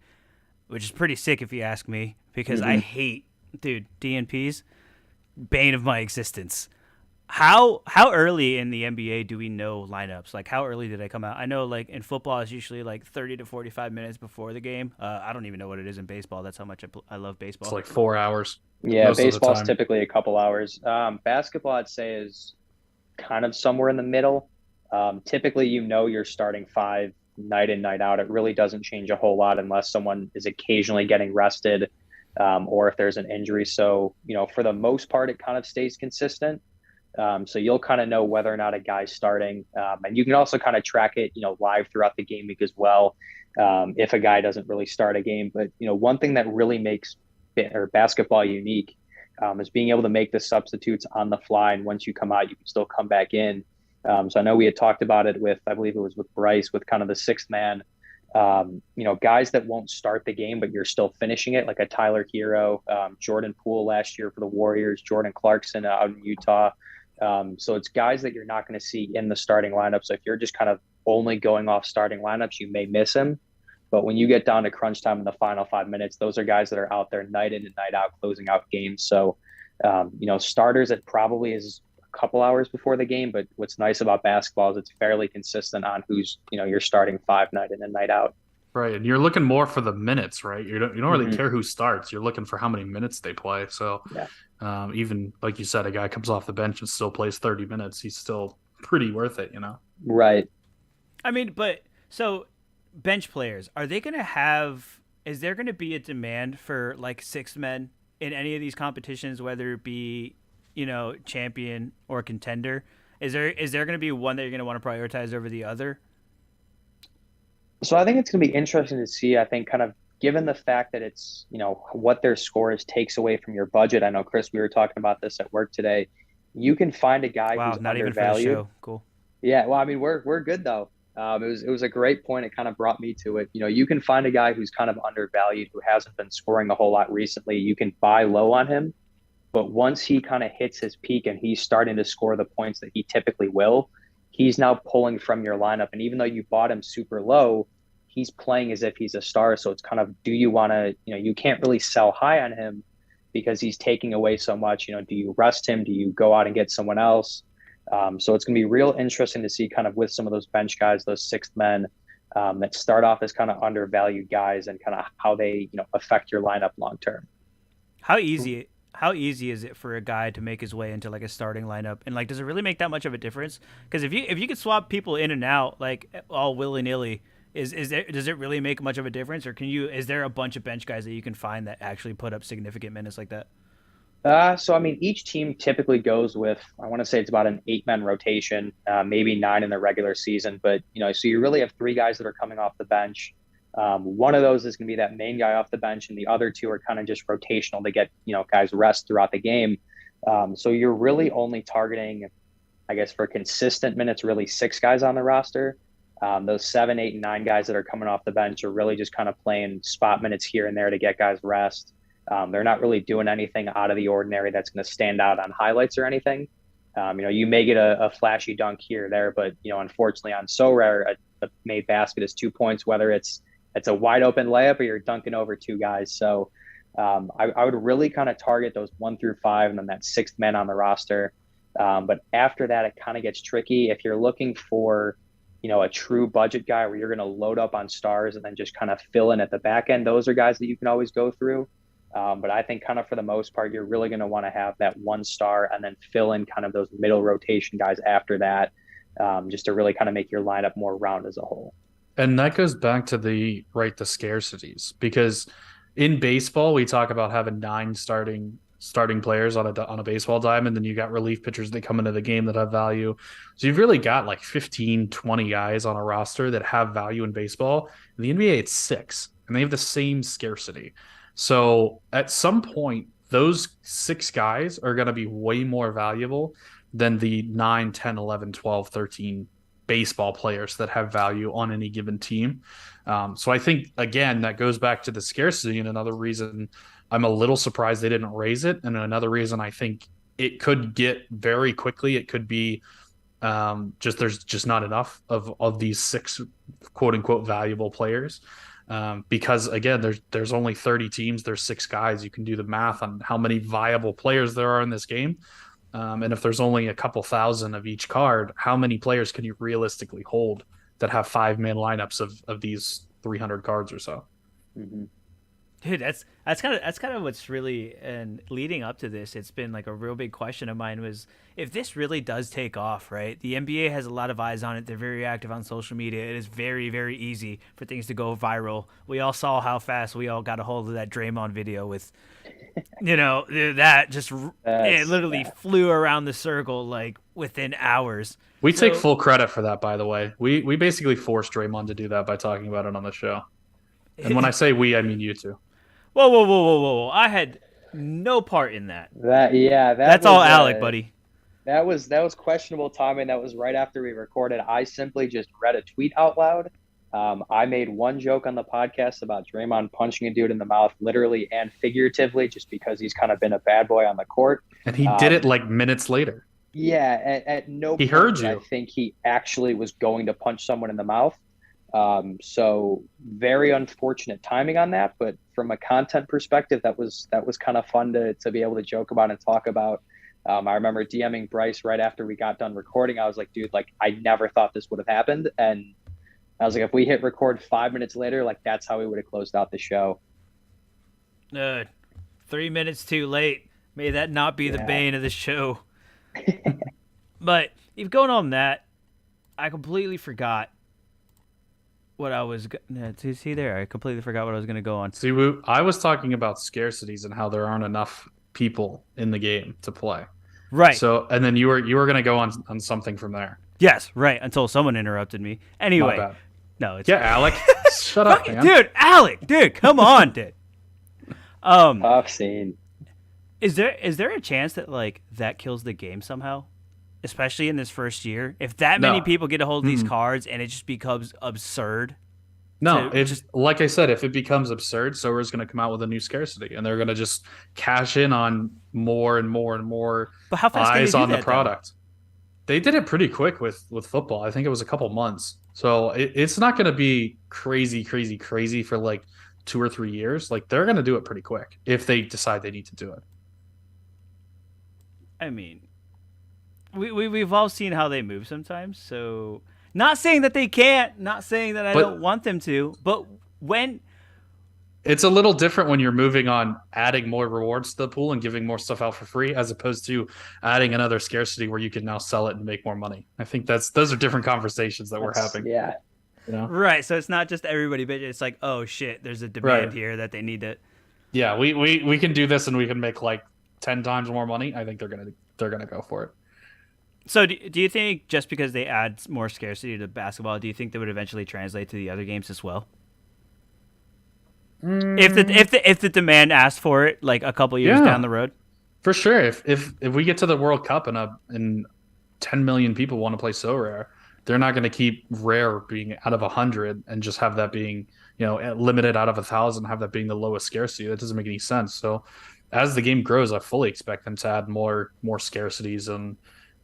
S2: which is pretty sick if you ask me, because I
S3: Mm-hmm.
S2: hate, dude, DNPs, bane of my existence. How early in the NBA do we know lineups? Like, how early do they come out? I know, like, in football it's usually like 30 to 45 minutes before the game. I don't even know what it is in baseball. That's how much I love
S1: It's
S2: baseball.
S1: like 4 hours
S3: Yeah,
S1: most of the
S3: baseball's
S1: time.
S3: typically a couple hours. Basketball, I'd say, is kind of somewhere in the middle. Typically, you're starting five night in, night out. It really doesn't change a whole lot unless someone is occasionally getting rested or if there's an injury. So, for the most part, it kind of stays consistent. So you'll kind of know whether or not a guy's starting, and you can also kind of track it, live throughout the game week as well. If a guy doesn't really start a game, but one thing that really makes basketball unique is being able to make the substitutes on the fly, and once you come out, you can still come back in. So I know we had talked about it with, I believe it was with Bryce, with kind of the sixth man. Guys that won't start the game, but you're still finishing it, like a Tyler Hero, Jordan Poole last year for the Warriors, Jordan Clarkson out in Utah. So it's guys that you're not going to see in the starting lineup. So if you're just kind of only going off starting lineups, you may miss him. But when you get down to crunch time in the final 5 minutes, those are guys that are out there night in and night out closing out games. So, starters, it probably is a couple hours before the game. But what's nice about basketball is it's fairly consistent on who's, your starting five night in and night out.
S1: Right, and you're looking more for the minutes, right? You don't really
S3: Mm-hmm.
S1: care who starts. You're looking for how many minutes they play. So,
S3: Yeah.
S1: even like you said, a guy comes off the bench and still plays 30 minutes. He's still pretty worth it, you know?
S3: Right.
S2: I mean, but so bench players, are they going to have? Is there going to be a demand for like six men in any of these competitions, whether it be, champion or contender? Is there going to be one that you're going to want to prioritize over the other?
S3: So I think it's going to be interesting to see. I think kind of given the fact that it's, what their score is takes away from your budget. I know, Chris, we were talking about this at work today. You can find a guy
S2: Wow,
S3: who's
S2: not even for the
S3: undervalued.
S2: show. Cool.
S3: Yeah, well, I mean, we're good though. It was a great point. It kind of brought me to it. You can find a guy who's kind of undervalued, who hasn't been scoring a whole lot recently. You can buy low on him, but once he kind of hits his peak and he's starting to score the points that he typically will, he's now pulling from your lineup. And even though you bought him super low, he's playing as if he's a star. So it's kind of, do you want to, you can't really sell high on him because he's taking away so much. Do you rest him? Do you go out and get someone else? So it's going to be real interesting to see kind of with some of those bench guys, those sixth men that start off as kind of undervalued guys and kind of how they, affect your lineup long term.
S2: How easy how easy is it for a guy to make his way into like a starting lineup? And like, does it really make that much of a difference? Because if you could swap people in and out like all willy nilly, is there does it really make much of a difference, or is there a bunch of bench guys that you can find that actually put up significant minutes like that?
S3: So I mean, each team typically goes with, I want to say it's about an 8 man rotation, maybe nine in the regular season. But so you really have three guys that are coming off the bench. One of those is going to be that main guy off the bench, and the other two are kind of just rotational to get guys rest throughout the game. So you're really only targeting, I guess, for consistent minutes, really six guys on the roster. Those seven, eight, and nine guys that are coming off the bench are really just kind of playing spot minutes here and there to get guys rest. They're not really doing anything out of the ordinary that's going to stand out on highlights or anything. You may get a flashy dunk here or there, but unfortunately on Sorare, a made basket is 2 points, whether it's a wide open layup or you're dunking over two guys. So I would really kind of target those 1 through 5 and then that sixth man on the roster. But after that, it kind of gets tricky. If you're looking for, a true budget guy where you're going to load up on stars and then just kind of fill in at the back end, those are guys that you can always go through. But I think kind of for the most part, you're really going to want to have that one star and then fill in kind of those middle rotation guys after that, just to really kind of make your lineup more round as a whole.
S1: And that goes back to the scarcities, because in baseball we talk about having nine starting players on a baseball diamond, and then you got relief pitchers that come into the game that have value. So you've really got like 15, 20 guys on a roster that have value in baseball. In the NBA it's six, and they have the same scarcity. So at some point those six guys are going to be way more valuable than the 9, 10, 11, 12, 13 baseball players that have value on any given team. So I think, again, that goes back to the scarcity, and another reason I'm a little surprised they didn't raise it. And another reason I think it could get very quickly, it could be just there's just not enough of these six quote unquote valuable players. Because again, there's only 30 teams, there's six guys. You can do the math on how many viable players there are in this game. And if there's only a couple thousand of each card, how many players can you realistically hold that have 5 man lineups of these 300 cards or so?
S3: Mm-hmm.
S2: Dude, that's kind of what's really, and leading up to this, it's been like a real big question of mine was, if this really does take off, right? The NBA has a lot of eyes on it. They're very active on social media. It is very, very easy for things to go viral. We all saw how fast we all got a hold of that Draymond video with that just it
S3: That's
S2: literally
S3: yeah.
S2: flew around the circle like within hours.
S1: We take
S2: So,
S1: full credit for that, by the way. We basically forced Draymond to do that by talking about it on the show. And when I say we, I mean you two.
S2: whoa, whoa, whoa, whoa, whoa! I had no part in that.
S3: That yeah,
S2: That's all Alec, buddy.
S3: that was questionable timing. That was right after we recorded. I simply just read a tweet out loud. I made one joke on the podcast about Draymond punching a dude in the mouth, literally and figuratively, just because he's kind of been a bad boy on the court.
S1: And he did it
S3: Um,
S1: like minutes later.
S3: yeah, at no
S1: He
S3: point
S1: heard
S3: did I
S1: you.
S3: think he actually was going to punch someone in the mouth. So very unfortunate timing on that, but from a content perspective, that was kind of fun to be able to joke about and talk about. I remember DMing Bryce right after we got done recording. I was like, dude, like I never thought this would have happened, and I was like, if we hit record 5 minutes later, like that's how we would have closed out the show.
S2: Uh, 3 minutes too late. May that not be the
S3: Yeah.
S2: bane of the show. But if going on that, I completely forgot what I was. See there, I completely forgot what I was going to go on.
S1: See, I was talking about scarcities and how there aren't enough people in the game to play.
S2: Right.
S1: So, and then you were going to go on something from there.
S2: Yes. Right. Until someone interrupted me.
S1: My
S2: Anyway,
S1: bad.
S2: no, it's
S1: Yeah, Alec, shut up,
S2: fucking
S1: man.
S2: dude, Alec, dude, come on, dude. Um,
S3: Tough scene.
S2: is there a chance that like that kills the game somehow? Especially in this first year, if that many
S1: No,
S2: people get a hold of these
S1: Mm-mm.
S2: cards and it just becomes absurd
S1: No.
S2: to
S1: If
S2: just.
S1: like I said, if it becomes absurd, Sora's going to come out with a new scarcity, and they're going to just cash in on more and more and more
S2: But how fast can they
S1: eyes
S2: do
S1: on the
S2: that though?
S1: product. They did it pretty quick with football. I think it was a couple months. So it's not going to be crazy, crazy, crazy for like 2 or 3 years. Like they're going to do it pretty quick if they decide they need to do it.
S2: I mean, we've all seen how they move sometimes. So, not saying that they can't, not saying that I don't
S1: But
S2: want them to, but when.
S1: it's a little different when you're moving on adding more rewards to the pool and giving more stuff out for free as opposed to adding another scarcity where you can now sell it and make more money. I think those are different conversations that we're
S3: That's
S1: having,
S3: yeah.
S1: you know?
S2: Right, so it's not just everybody, but it's like, oh shit, there's a
S1: Right.
S2: demand here that they need to.
S1: Yeah, we can do this and we can make like 10 times more money. I think they're gonna go for it.
S2: So, do you think just because they add more scarcity to basketball, do you think that would eventually translate to the other games as well? If the demand asked for it, like a couple years down
S1: Yeah,
S2: the road.
S1: for sure. If we get to the World Cup and 10 million people want to play so rare, they're not going to keep rare being out of 100 and just have that being, limited out of 1,000, have that being the lowest scarcity. That doesn't make any sense. So as the game grows, I fully expect them to add more scarcities and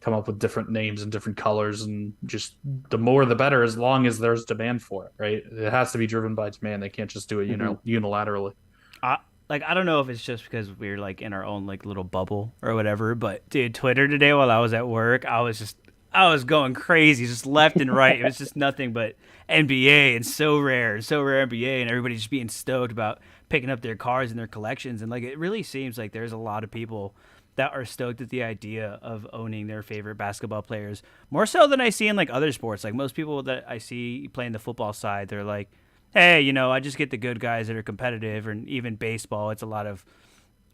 S1: come up with different names and different colors, and just the more the better as long as there's demand for it, right? It has to be driven by demand. They can't just do it,
S3: Mhm.
S1: unilaterally.
S2: I like I don't know if it's just because we're like in our own like little bubble or whatever, but dude, Twitter today while I was at work, I was going crazy, just left and right. It was just nothing but NBA and so rare NBA, and everybody just being stoked about picking up their cards and their collections. And like it really seems like there's a lot of people that are stoked at the idea of owning their favorite basketball players more so than I see in like other sports. Like most people that I see playing the football side, they're like, hey, I just get the good guys that are competitive. And even baseball, it's a lot of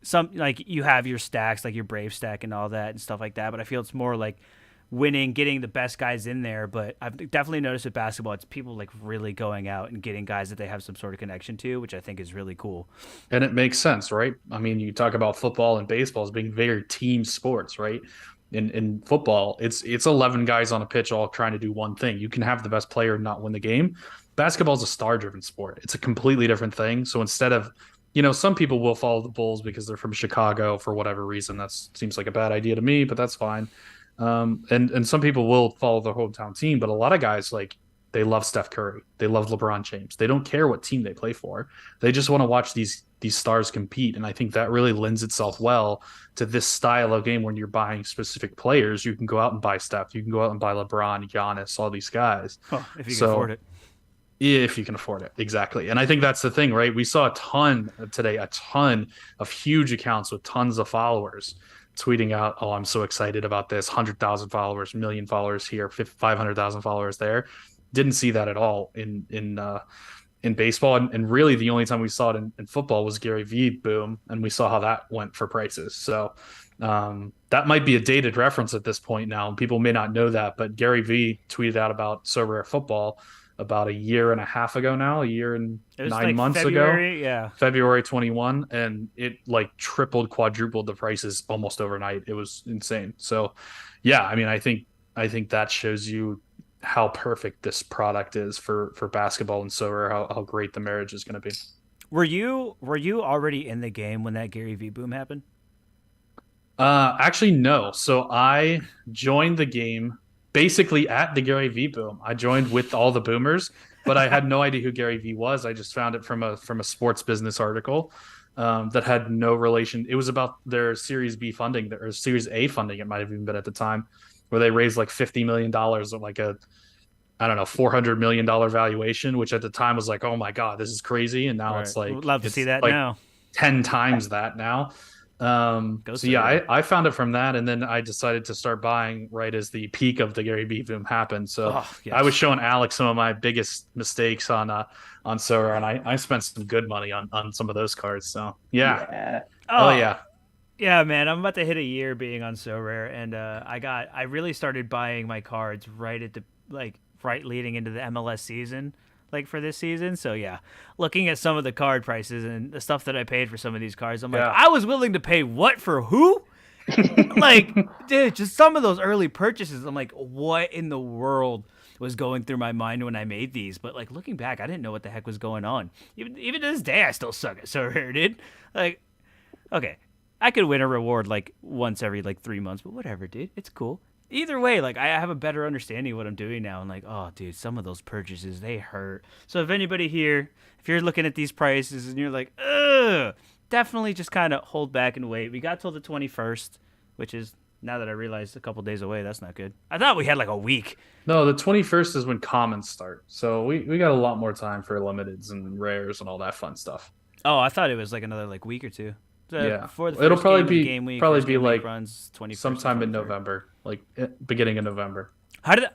S2: some like you have your stacks, like your Brave stack and all that and stuff like that. But I feel it's more like winning, getting the best guys in there. But I've definitely noticed with basketball, it's people like really going out and getting guys that they have some sort of connection to, which I think is really cool.
S1: And it makes sense, right? I mean, you talk about football and baseball as being very team sports, right? In football, it's 11 guys on a pitch all trying to do one thing. You can have the best player and not win the game. Basketball is a star-driven sport. It's a completely different thing. So instead of, some people will follow the Bulls because they're from Chicago for whatever reason. That seems like a bad idea to me, but that's fine. And some people will follow their hometown team, but a lot of guys like they love Steph Curry, they love LeBron James. They don't care what team they play for. They just want to watch these stars compete, and I think that really lends itself well to this style of game when you're buying specific players. You can go out and buy Steph, you can go out and buy LeBron, Giannis, all these guys.
S2: Huh, if you can afford
S1: So
S2: it.
S1: if you can afford it, exactly. And I think that's the thing, right? We saw a ton today, a ton of huge accounts with tons of followers tweeting out, "Oh, I'm so excited about this! 100,000 followers, million followers here, 500,000 followers there." Didn't see that at all in baseball, and really the only time we saw it in football was Gary V boom, and we saw how that went for prices. So that might be a dated reference at this point now. People may not know that, but Gary V tweeted out about Sorare football about a year and a half ago now, a year and
S2: It was
S1: nine
S2: like
S1: months ago,
S2: February. Yeah.
S1: February 21, and it like tripled, quadrupled the prices almost overnight. It was insane. So, yeah, I mean, I think that shows you how perfect this product is for basketball and Sorare, how great the marriage is going to be.
S2: Were you already in the game when that Gary V boom happened?
S1: Actually, no. So I joined the game basically at the Gary V boom. I joined with all the boomers, but I had no idea who Gary V was. I just found it from a sports business article that had no relation. It was about their Series B funding, or Series A funding. It might have even been at the time, where they raised like $50 million of like a, I don't know, $400 million valuation, which at the time was like, oh my god, this is crazy. And now
S2: Right.
S1: it's
S2: Would
S1: like
S2: love to see
S1: it's
S2: that
S1: like
S2: now.
S1: 10 times that now.
S2: Go
S1: So yeah,
S2: Sorare.
S1: I found it from that, and then I decided to start buying right as the peak of the Gary Vee boom happened. So
S2: Oh
S1: I was
S2: yes.
S1: showing Alex some of my biggest mistakes on Sora, and I spent some good money on some of those cards. So yeah,
S3: Yeah.
S1: oh
S2: Oh
S1: yeah,
S2: yeah, man. I'm about to hit a year being on So Rare, and I really started buying my cards right at the right leading into the MLS season, like for this season. So yeah, looking at some of the card prices and the stuff that I paid for some of these cards, I'm like,
S1: yeah.
S2: I was willing to pay what for who? Like, dude, just some of those early purchases. I'm like, what in the world was going through my mind when I made these? But like looking back, I didn't know what the heck was going on. Even to this day, I still suck at So Rare, dude. Like, okay, I could win a reward like once every like 3 months, but whatever, dude. It's cool. Either way, like I have a better understanding of what I'm doing now, and like, oh, dude, some of those purchases they hurt. So if anybody here, if you're looking at these prices and you're like, ugh, definitely just kind of hold back and wait. We got till the 21st, which is now that I realize a couple days away. That's not good. I thought we had like a week.
S1: No, the 21st is when commons start. So we got a lot more time for limiteds and rares and all that fun stuff.
S2: Oh, I thought it was like another like week or two.
S1: Yeah,
S2: Before the
S1: it'll
S2: first game of the game week,
S1: probably
S2: first
S1: be
S2: game week
S1: like
S2: runs 21st and
S1: sometime in
S2: 23rd.
S1: November, like beginning of November.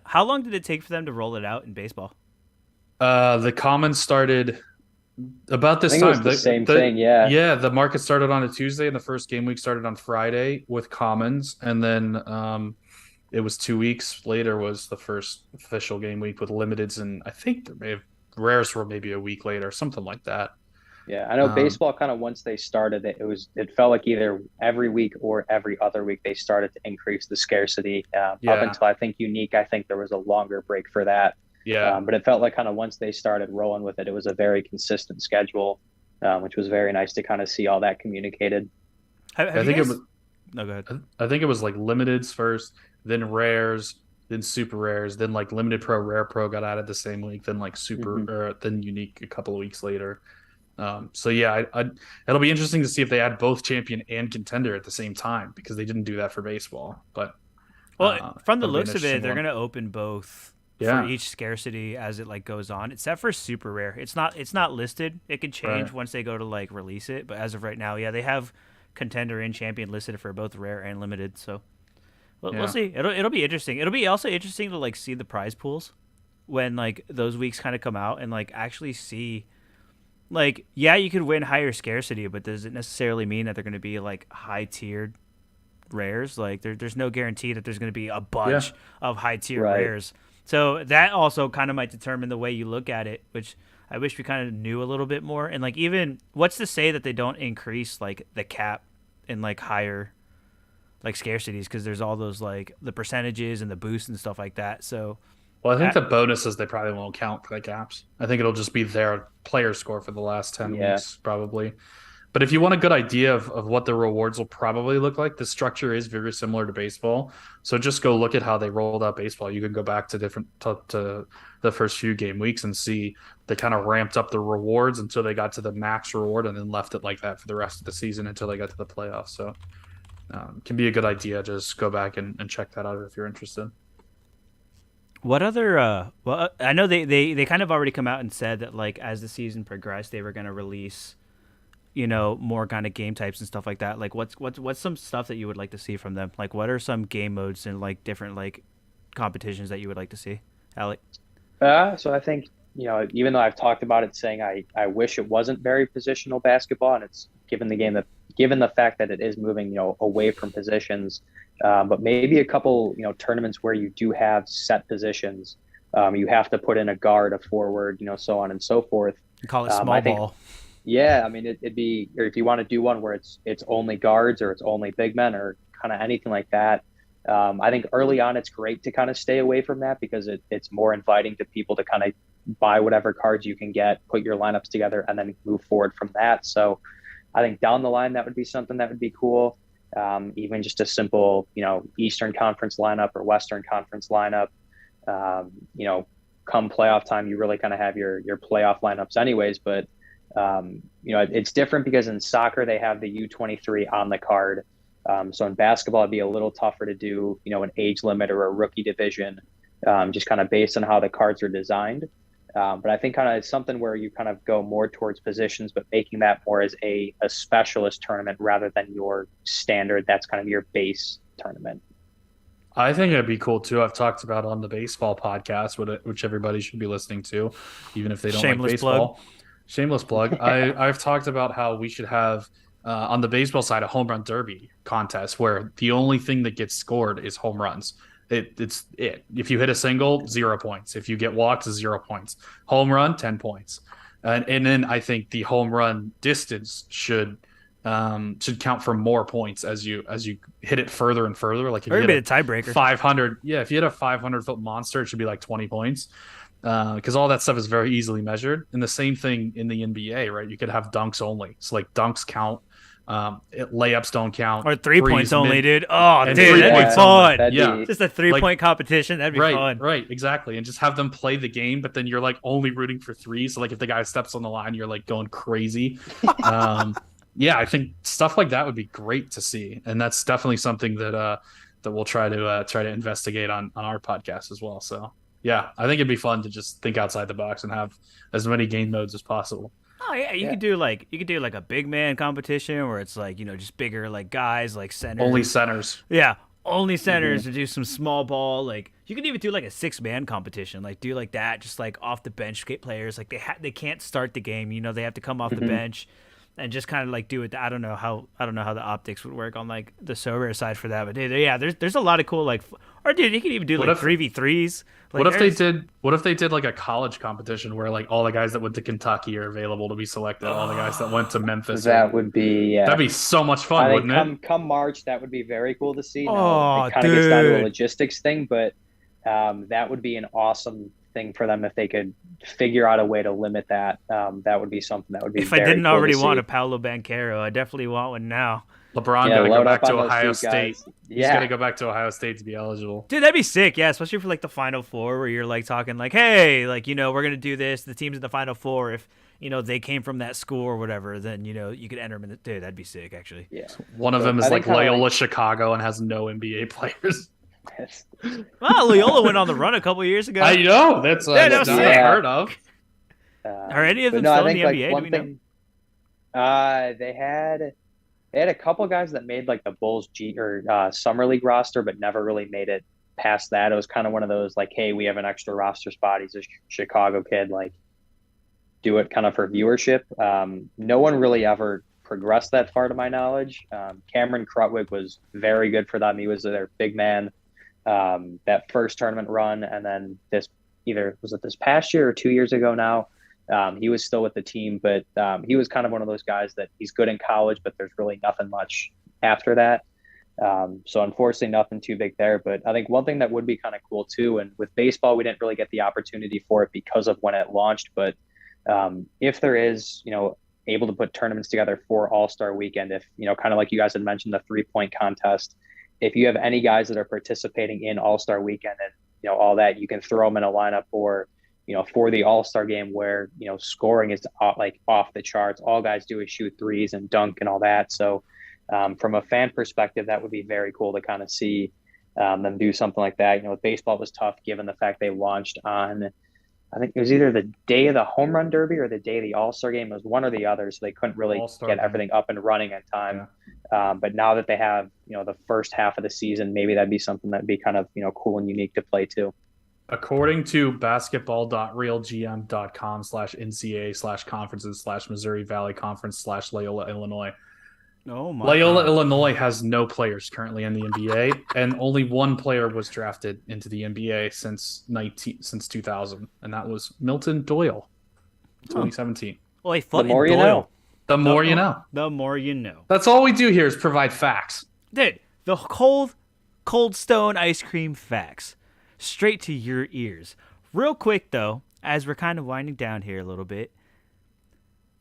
S2: How long did it take for them to roll it out in baseball?
S1: The commons started about
S3: I
S1: this
S3: think it was
S1: time.
S3: the same thing. Yeah.
S1: Yeah, the market started on a Tuesday, and the first game week started on Friday with commons, and then it was 2 weeks later was the first official game week with limiteds, and I think there may have rares were maybe a week later, something like that.
S3: Yeah. I know
S1: Um,
S3: baseball kind of once they started it felt like either every week or every other week they started to increase the scarcity. Up
S1: yeah,
S3: until I think unique, I think there was a longer break for that.
S1: yeah,
S3: But it felt like kind of once they started rolling with it, it was a very consistent schedule, which was very nice to kind of see all that communicated.
S2: Have
S1: I
S2: you
S1: think it was
S2: guys? No, go ahead.
S1: I think it was like limiteds first, then rares, then super rares, then like limited pro, rare pro got added the same week, then like super,
S3: Hmm.
S1: or then unique a couple of weeks later. So yeah, it'll be interesting to see if they add both champion and contender at the same time because they didn't do that for baseball. But
S2: Well, from the
S1: it'll be an
S2: looks of it,
S1: interesting
S2: they're
S1: one.
S2: gonna open both for
S1: Yeah,
S2: each scarcity as it like goes on, except for super rare. It's not listed. It could change
S1: right.
S2: once they go to like release it. But as of right now, yeah, they have contender and champion listed for both rare and limited. So we'll
S1: Yeah,
S2: see. It'll be interesting. It'll be also interesting to like see the prize pools when like those weeks kind of come out and like actually see like yeah you could win higher scarcity, but does it necessarily mean that they're going to be like high tiered rares? Like there's no guarantee that there's going to be a
S1: yeah,
S2: bunch of high tier
S3: Right.
S2: rares. So that also kind of might determine the way you look at it, which I wish we kind of knew a little bit more. And like even what's to say that they don't increase like the cap in like higher like scarcities because there's all those like the percentages and the boosts and stuff like that. So
S1: Well, I think
S2: uh,
S1: the bonuses they probably won't count for the caps. I think it'll just be their player score for the last 10
S3: Yeah.
S1: weeks, probably. But if you want a good idea of what the rewards will probably look like, the structure is very similar to baseball. So just go look at how they rolled out baseball. You can go back to to the first few game weeks and see they kind of ramped up the rewards until they got to the max reward and then left it like that for the rest of the season until they got to the playoffs. So can be a good idea. Just go back and check that out if you're interested.
S2: what other I know they kind of already come out and said that like as the season progressed they were going to release more kind of game types and stuff like that. Like what's some stuff that you would like to see from them? Like what are some game modes and like different like competitions that you would like to see, Alec?
S3: So I think even though I've talked about it saying I wish it wasn't very positional basketball, and it's given the fact that it is moving, away from positions, but maybe a couple, tournaments where you do have set positions. You have to put in a guard, a forward, so on and so forth.
S2: You call it
S3: I
S2: small
S3: think,
S2: ball.
S3: yeah, I mean, it'd be, or if you want to do one where it's only guards or it's only big men or kind of anything like that. I think early on it's great to kind of stay away from that because it's more inviting to people to kind of buy whatever cards you can get, put your lineups together, and then move forward from that. So I think down the line that would be something that would be cool. Even just a simple, Eastern Conference lineup or Western Conference lineup. Um, you know, come playoff time, you really kind of have your playoff lineups anyways. But it's different because in soccer they have the U23 on the card. So in basketball, it'd be a little tougher to do, an age limit or a rookie division, just kind of based on how the cards are designed. But I think kind of something where you kind of go more towards positions, but making that more as a specialist tournament rather than your standard. That's kind of your base tournament.
S1: I think it'd be cool too. I've talked about on the baseball podcast, which everybody should be listening to, even if they don't like
S2: Shameless plug.
S1: baseball. Shameless plug. I've talked about how we should have on the baseball side a home run derby contest where the only thing that gets scored is home runs. It's it. If you hit a single, 0 points. If you get walked, 0 points. Home run, 10 points. And then I think the home run distance should count for more points as you hit it further and further. Like if
S2: Or
S1: you
S2: it'd be a
S1: hit a
S2: tiebreaker.
S1: 500, yeah, if you hit a 500-foot monster, it should be like 20 points. Because all that stuff is very easily measured. And the same thing in the NBA, right? You could have dunks only. So like dunks count, layups don't count,
S2: Or 3 points
S1: threes
S2: only,
S1: mid
S2: dude. Oh,
S1: and
S2: dude,
S1: three
S2: that'd be
S1: points
S3: Yeah,
S1: only.
S2: fun.
S3: that'd
S1: Yeah.
S3: be
S2: Just a three
S1: Like
S2: point competition. That'd be
S1: right,
S2: fun.
S1: right, exactly. And just have them play the game, but then you're like only rooting for threes. So like if the guy steps on the line, you're like going crazy. Um, yeah, I think stuff like that would be great to see. And that's definitely something that we'll try to investigate on our podcast as well. So yeah, I think it'd be fun to just think outside the box and have as many game modes as possible.
S2: Oh yeah,
S3: yeah.
S2: you could do like a big man competition where it's like just bigger like guys like
S1: Only
S2: centers.
S1: centers.
S2: Yeah, only centers
S3: hmm
S2: to do some small ball. Like you could even do like a 6 man competition. Like do like that, just like off the bench players. Like they can't start the game. They have to come off the
S3: hmm
S2: bench and just kind of like do it. I don't know how the optics would work on like the server side for that. But dude, yeah, there's a lot of cool like or dude, you could even do
S1: What
S2: like
S1: if
S2: 3v3s. Like
S1: What if they
S2: there's
S1: did? What if they did like a college competition where like all the guys that went to Kentucky are available to be selected, all the guys that went to Memphis or
S3: That would be,
S1: that'd
S3: yeah.
S1: be so much
S3: I
S1: fun,
S3: think
S1: wouldn't it?
S3: come March, that would be very cool to see. Now it
S2: oh
S3: kind of gets down to a
S2: dude.
S3: logistics thing, but that would be an awesome thing for them if they could figure out a way to limit that. That would be something that would be
S2: If I
S3: very
S2: didn't
S3: cool to
S2: already want a
S3: see.
S2: Paolo Banquero, I definitely want one now.
S1: LeBron
S3: Yeah,
S1: got to go
S3: load
S1: back
S3: up
S1: to
S3: on those
S1: Ohio
S3: shoot
S1: State.
S3: guys.
S1: He's got to
S3: Yeah,
S1: go back to Ohio State to be eligible.
S2: Dude, that'd be sick, yeah, especially for like the final four where you're like talking like, hey, like, we're gonna do this, the teams in the final four, if they came from that school or whatever, then you could enter them in the dude, that'd be sick actually.
S3: yeah.
S1: One of
S3: But
S1: them is
S3: I think
S1: like
S3: kind of
S1: Loyola
S3: like
S1: Chicago and has no NBA players.
S2: Well, Loyola went on the run a couple years
S1: I
S2: ago.
S1: know that's
S2: Yeah, that
S1: that's
S2: was
S1: not
S2: sick.
S3: yeah.
S1: unheard of.
S2: Are any of
S3: But
S2: them
S3: no, I
S2: still in
S3: think
S2: the
S3: like
S2: NBA? Do
S3: one
S2: we know?
S3: thing they had a couple guys that made like the Bulls G or summer league roster, but never really made it past that. It was kind of one of those like, hey, we have an extra roster spot. He's a Chicago kid, like do it kind of for viewership. No one really ever progressed that far to my knowledge. Cameron Krutwig was very good for them. He was their big man that first tournament run, and then this either was it this past year or 2 years ago now. He was still with the team, but he was kind of one of those guys that he's good in college, but there's really nothing much after that. So unfortunately, nothing too big there. But I think one thing that would be kind of cool too, and with baseball, we didn't really get the opportunity for it because of when it launched. But if there is, able to put tournaments together for All Star Weekend, if kind of like you guys had mentioned, the 3 point contest. If you have any guys that are participating in All Star Weekend and all that, you can throw them in a lineup or for the All Star game where scoring is like off the charts. All guys do is shoot threes and dunk and all that. So from a fan perspective, that would be very cool to kind of see them do something like that. With baseball, it was tough given the fact they launched on, I think it was either the day of the home run derby or the day of the All Star game. It was one or the other, so they couldn't really
S1: All Star
S3: get
S1: game.
S3: everything up and running in time.
S1: Yeah.
S3: But now that they have, the first half of the season, maybe that'd be something that'd be kind of, cool and unique to play too.
S1: According to basketball.realgm.com/NCAA/conferences/Missouri Valley Conference/Loyola, Illinois.
S2: Oh my
S1: Loyola,
S2: God.
S1: Illinois has no players currently in the NBA, and only one player was drafted into the NBA since 2000, and that was Milton Doyle in
S2: Huh.
S1: 2017.
S2: Well,
S3: The
S2: fucking
S3: more you
S2: Doyle.
S3: know.
S1: The more you know.
S2: The more you know.
S1: That's all we do here is provide facts.
S2: Dude, the Cold Stone ice cream facts. Straight to your ears. Real quick, though, as we're kind of winding down here a little bit,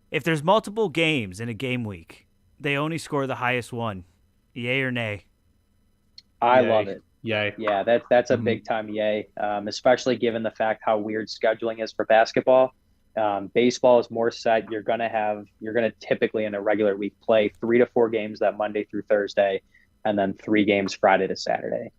S2: if there's multiple games in a game week, they only score the highest one. Yay or nay?
S3: I love
S1: Yay.
S3: it.
S1: Yay.
S3: Yeah, that's a
S1: Mm-hmm.
S3: big time yay, especially given the fact how weird scheduling is for basketball. Baseball is more set. You're gonna typically in a regular week play 3 to 4 games that Monday through Thursday, and then 3 games Friday to Saturday.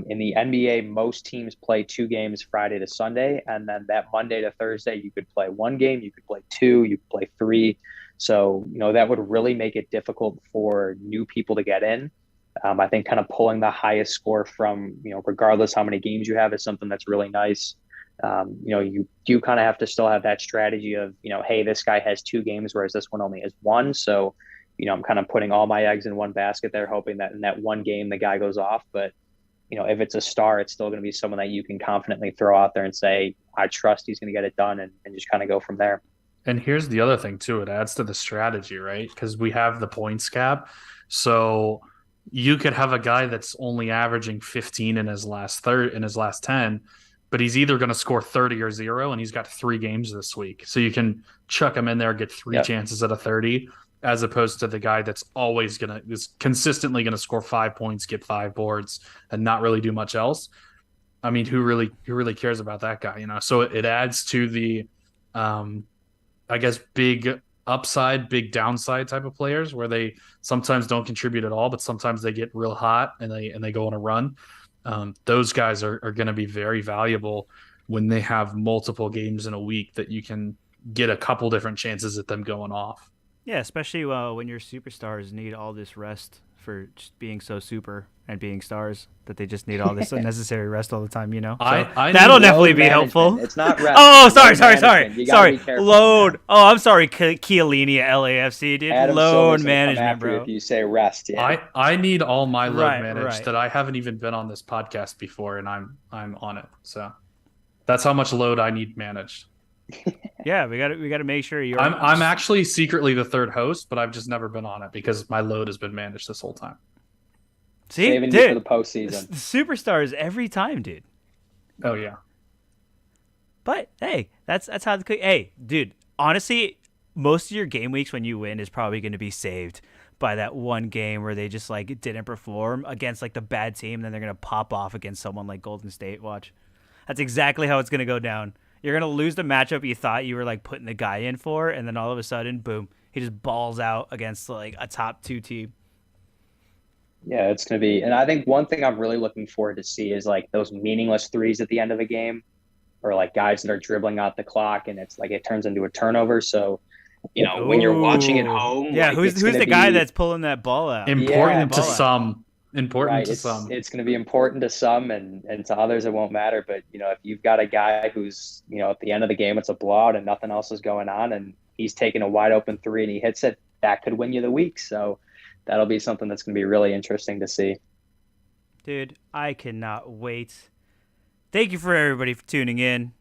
S3: In the NBA, most teams play 2 games Friday to Sunday, and then that Monday to Thursday, you could play 1 game, you could play two, you could play three. So, that would really make it difficult for new people to get in. I think kind of pulling the highest score from, regardless how many games you have is something that's really nice. You do kind of have to still have that strategy of, hey, this guy has 2 games, whereas this one only has one. So, I'm kind of putting all my eggs in one basket there, hoping that in that one game the guy goes off. But, if it's a star, it's still going to be someone that you can confidently throw out there and say, I trust he's going to get it done, and just kind of go from there.
S1: And here's the other thing too. It adds to the strategy, right? Because we have the points cap. So you could have a guy that's only averaging 15 in his last 10, but he's either going to score 30 or zero, and he's got 3 games this week. So you can chuck him in there, get three
S3: Yep.
S1: chances at a 30, as opposed to the guy that's is consistently gonna score 5 points, get 5 boards, and not really do much else. I mean, who really cares about that guy? So it adds to the um I guess big upside, big downside type of players where they sometimes don't contribute at all, but sometimes they get real hot and they go on a run. Those guys are going to be very valuable when they have multiple games in a week that you can get a couple different chances at them going off.
S2: Yeah, especially when your superstars need all this rest for just being so super and being stars that they just need all this unnecessary rest all the time, So
S1: I
S2: that'll
S1: need
S2: definitely
S3: Load
S2: be helpful.
S3: management. It's not rest.
S2: Oh,
S3: It's
S2: sorry,
S3: load
S2: sorry,
S3: management. You gotta
S2: sorry.
S3: be careful.
S2: Load. Oh, I'm sorry, Chiellini at LAFC, dude.
S3: Adam
S2: Load
S3: Silver's gonna come
S2: management,
S3: after you
S2: bro.
S3: if you say rest. Yeah.
S1: I need all my load
S2: Right,
S1: managed
S2: right.
S1: that I haven't even been on this podcast before, and I'm on it. So that's how much load I need managed.
S2: Yeah, we gotta make sure you're.
S1: I'm actually secretly the third host, but I've just never been on it because my load has been managed this whole time.
S2: See,
S3: Saving you
S2: dude,
S3: for the postseason.
S2: the superstars every time, dude.
S1: Oh yeah.
S2: But hey, that's how the hey, dude. Honestly, most of your game weeks when you win is probably going to be saved by that one game where they just like didn't perform against like the bad team, then they're going to pop off against someone like Golden State. Watch, that's exactly how it's going to go down. You're going to lose the matchup you thought you were like putting the guy in for, and then all of a sudden, boom, he just balls out against like a top 2 team.
S3: Yeah, it's going to be. And I think one thing I'm really looking forward to see is like those meaningless threes at the end of a game, or like guys that are dribbling out the clock and it's like it turns into a turnover. So, when you're watching at
S2: Ooh.
S3: home,
S2: Yeah,
S3: like,
S2: who's
S3: it's
S2: the
S3: gonna
S2: guy
S3: be
S2: that's pulling that ball out?
S1: Important to
S2: Ball out.
S1: some. Important
S3: right.
S1: to
S3: It's
S1: some.
S3: it's going to be important to some, and to others it won't matter. But if you've got a guy who's at the end of the game it's a blowout and nothing else is going on, and he's taking a wide open three and he hits it, that could win you the week. So that'll be something that's going to be really interesting to see.
S2: Dude, I cannot wait. Thank you for everybody for tuning in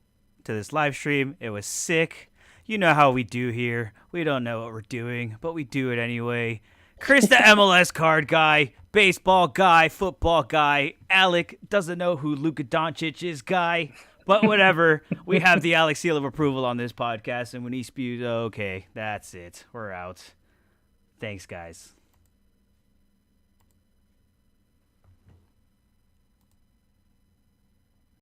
S2: to this live stream. It was sick. You know how we do here. We don't know what we're doing, but we do it anyway. Chris, the MLS card guy, baseball guy, football guy. Alec doesn't know who Luka Doncic is guy, but whatever. We have the Alex seal of approval on this podcast, and when he spews, okay, that's it. We're out. Thanks, guys.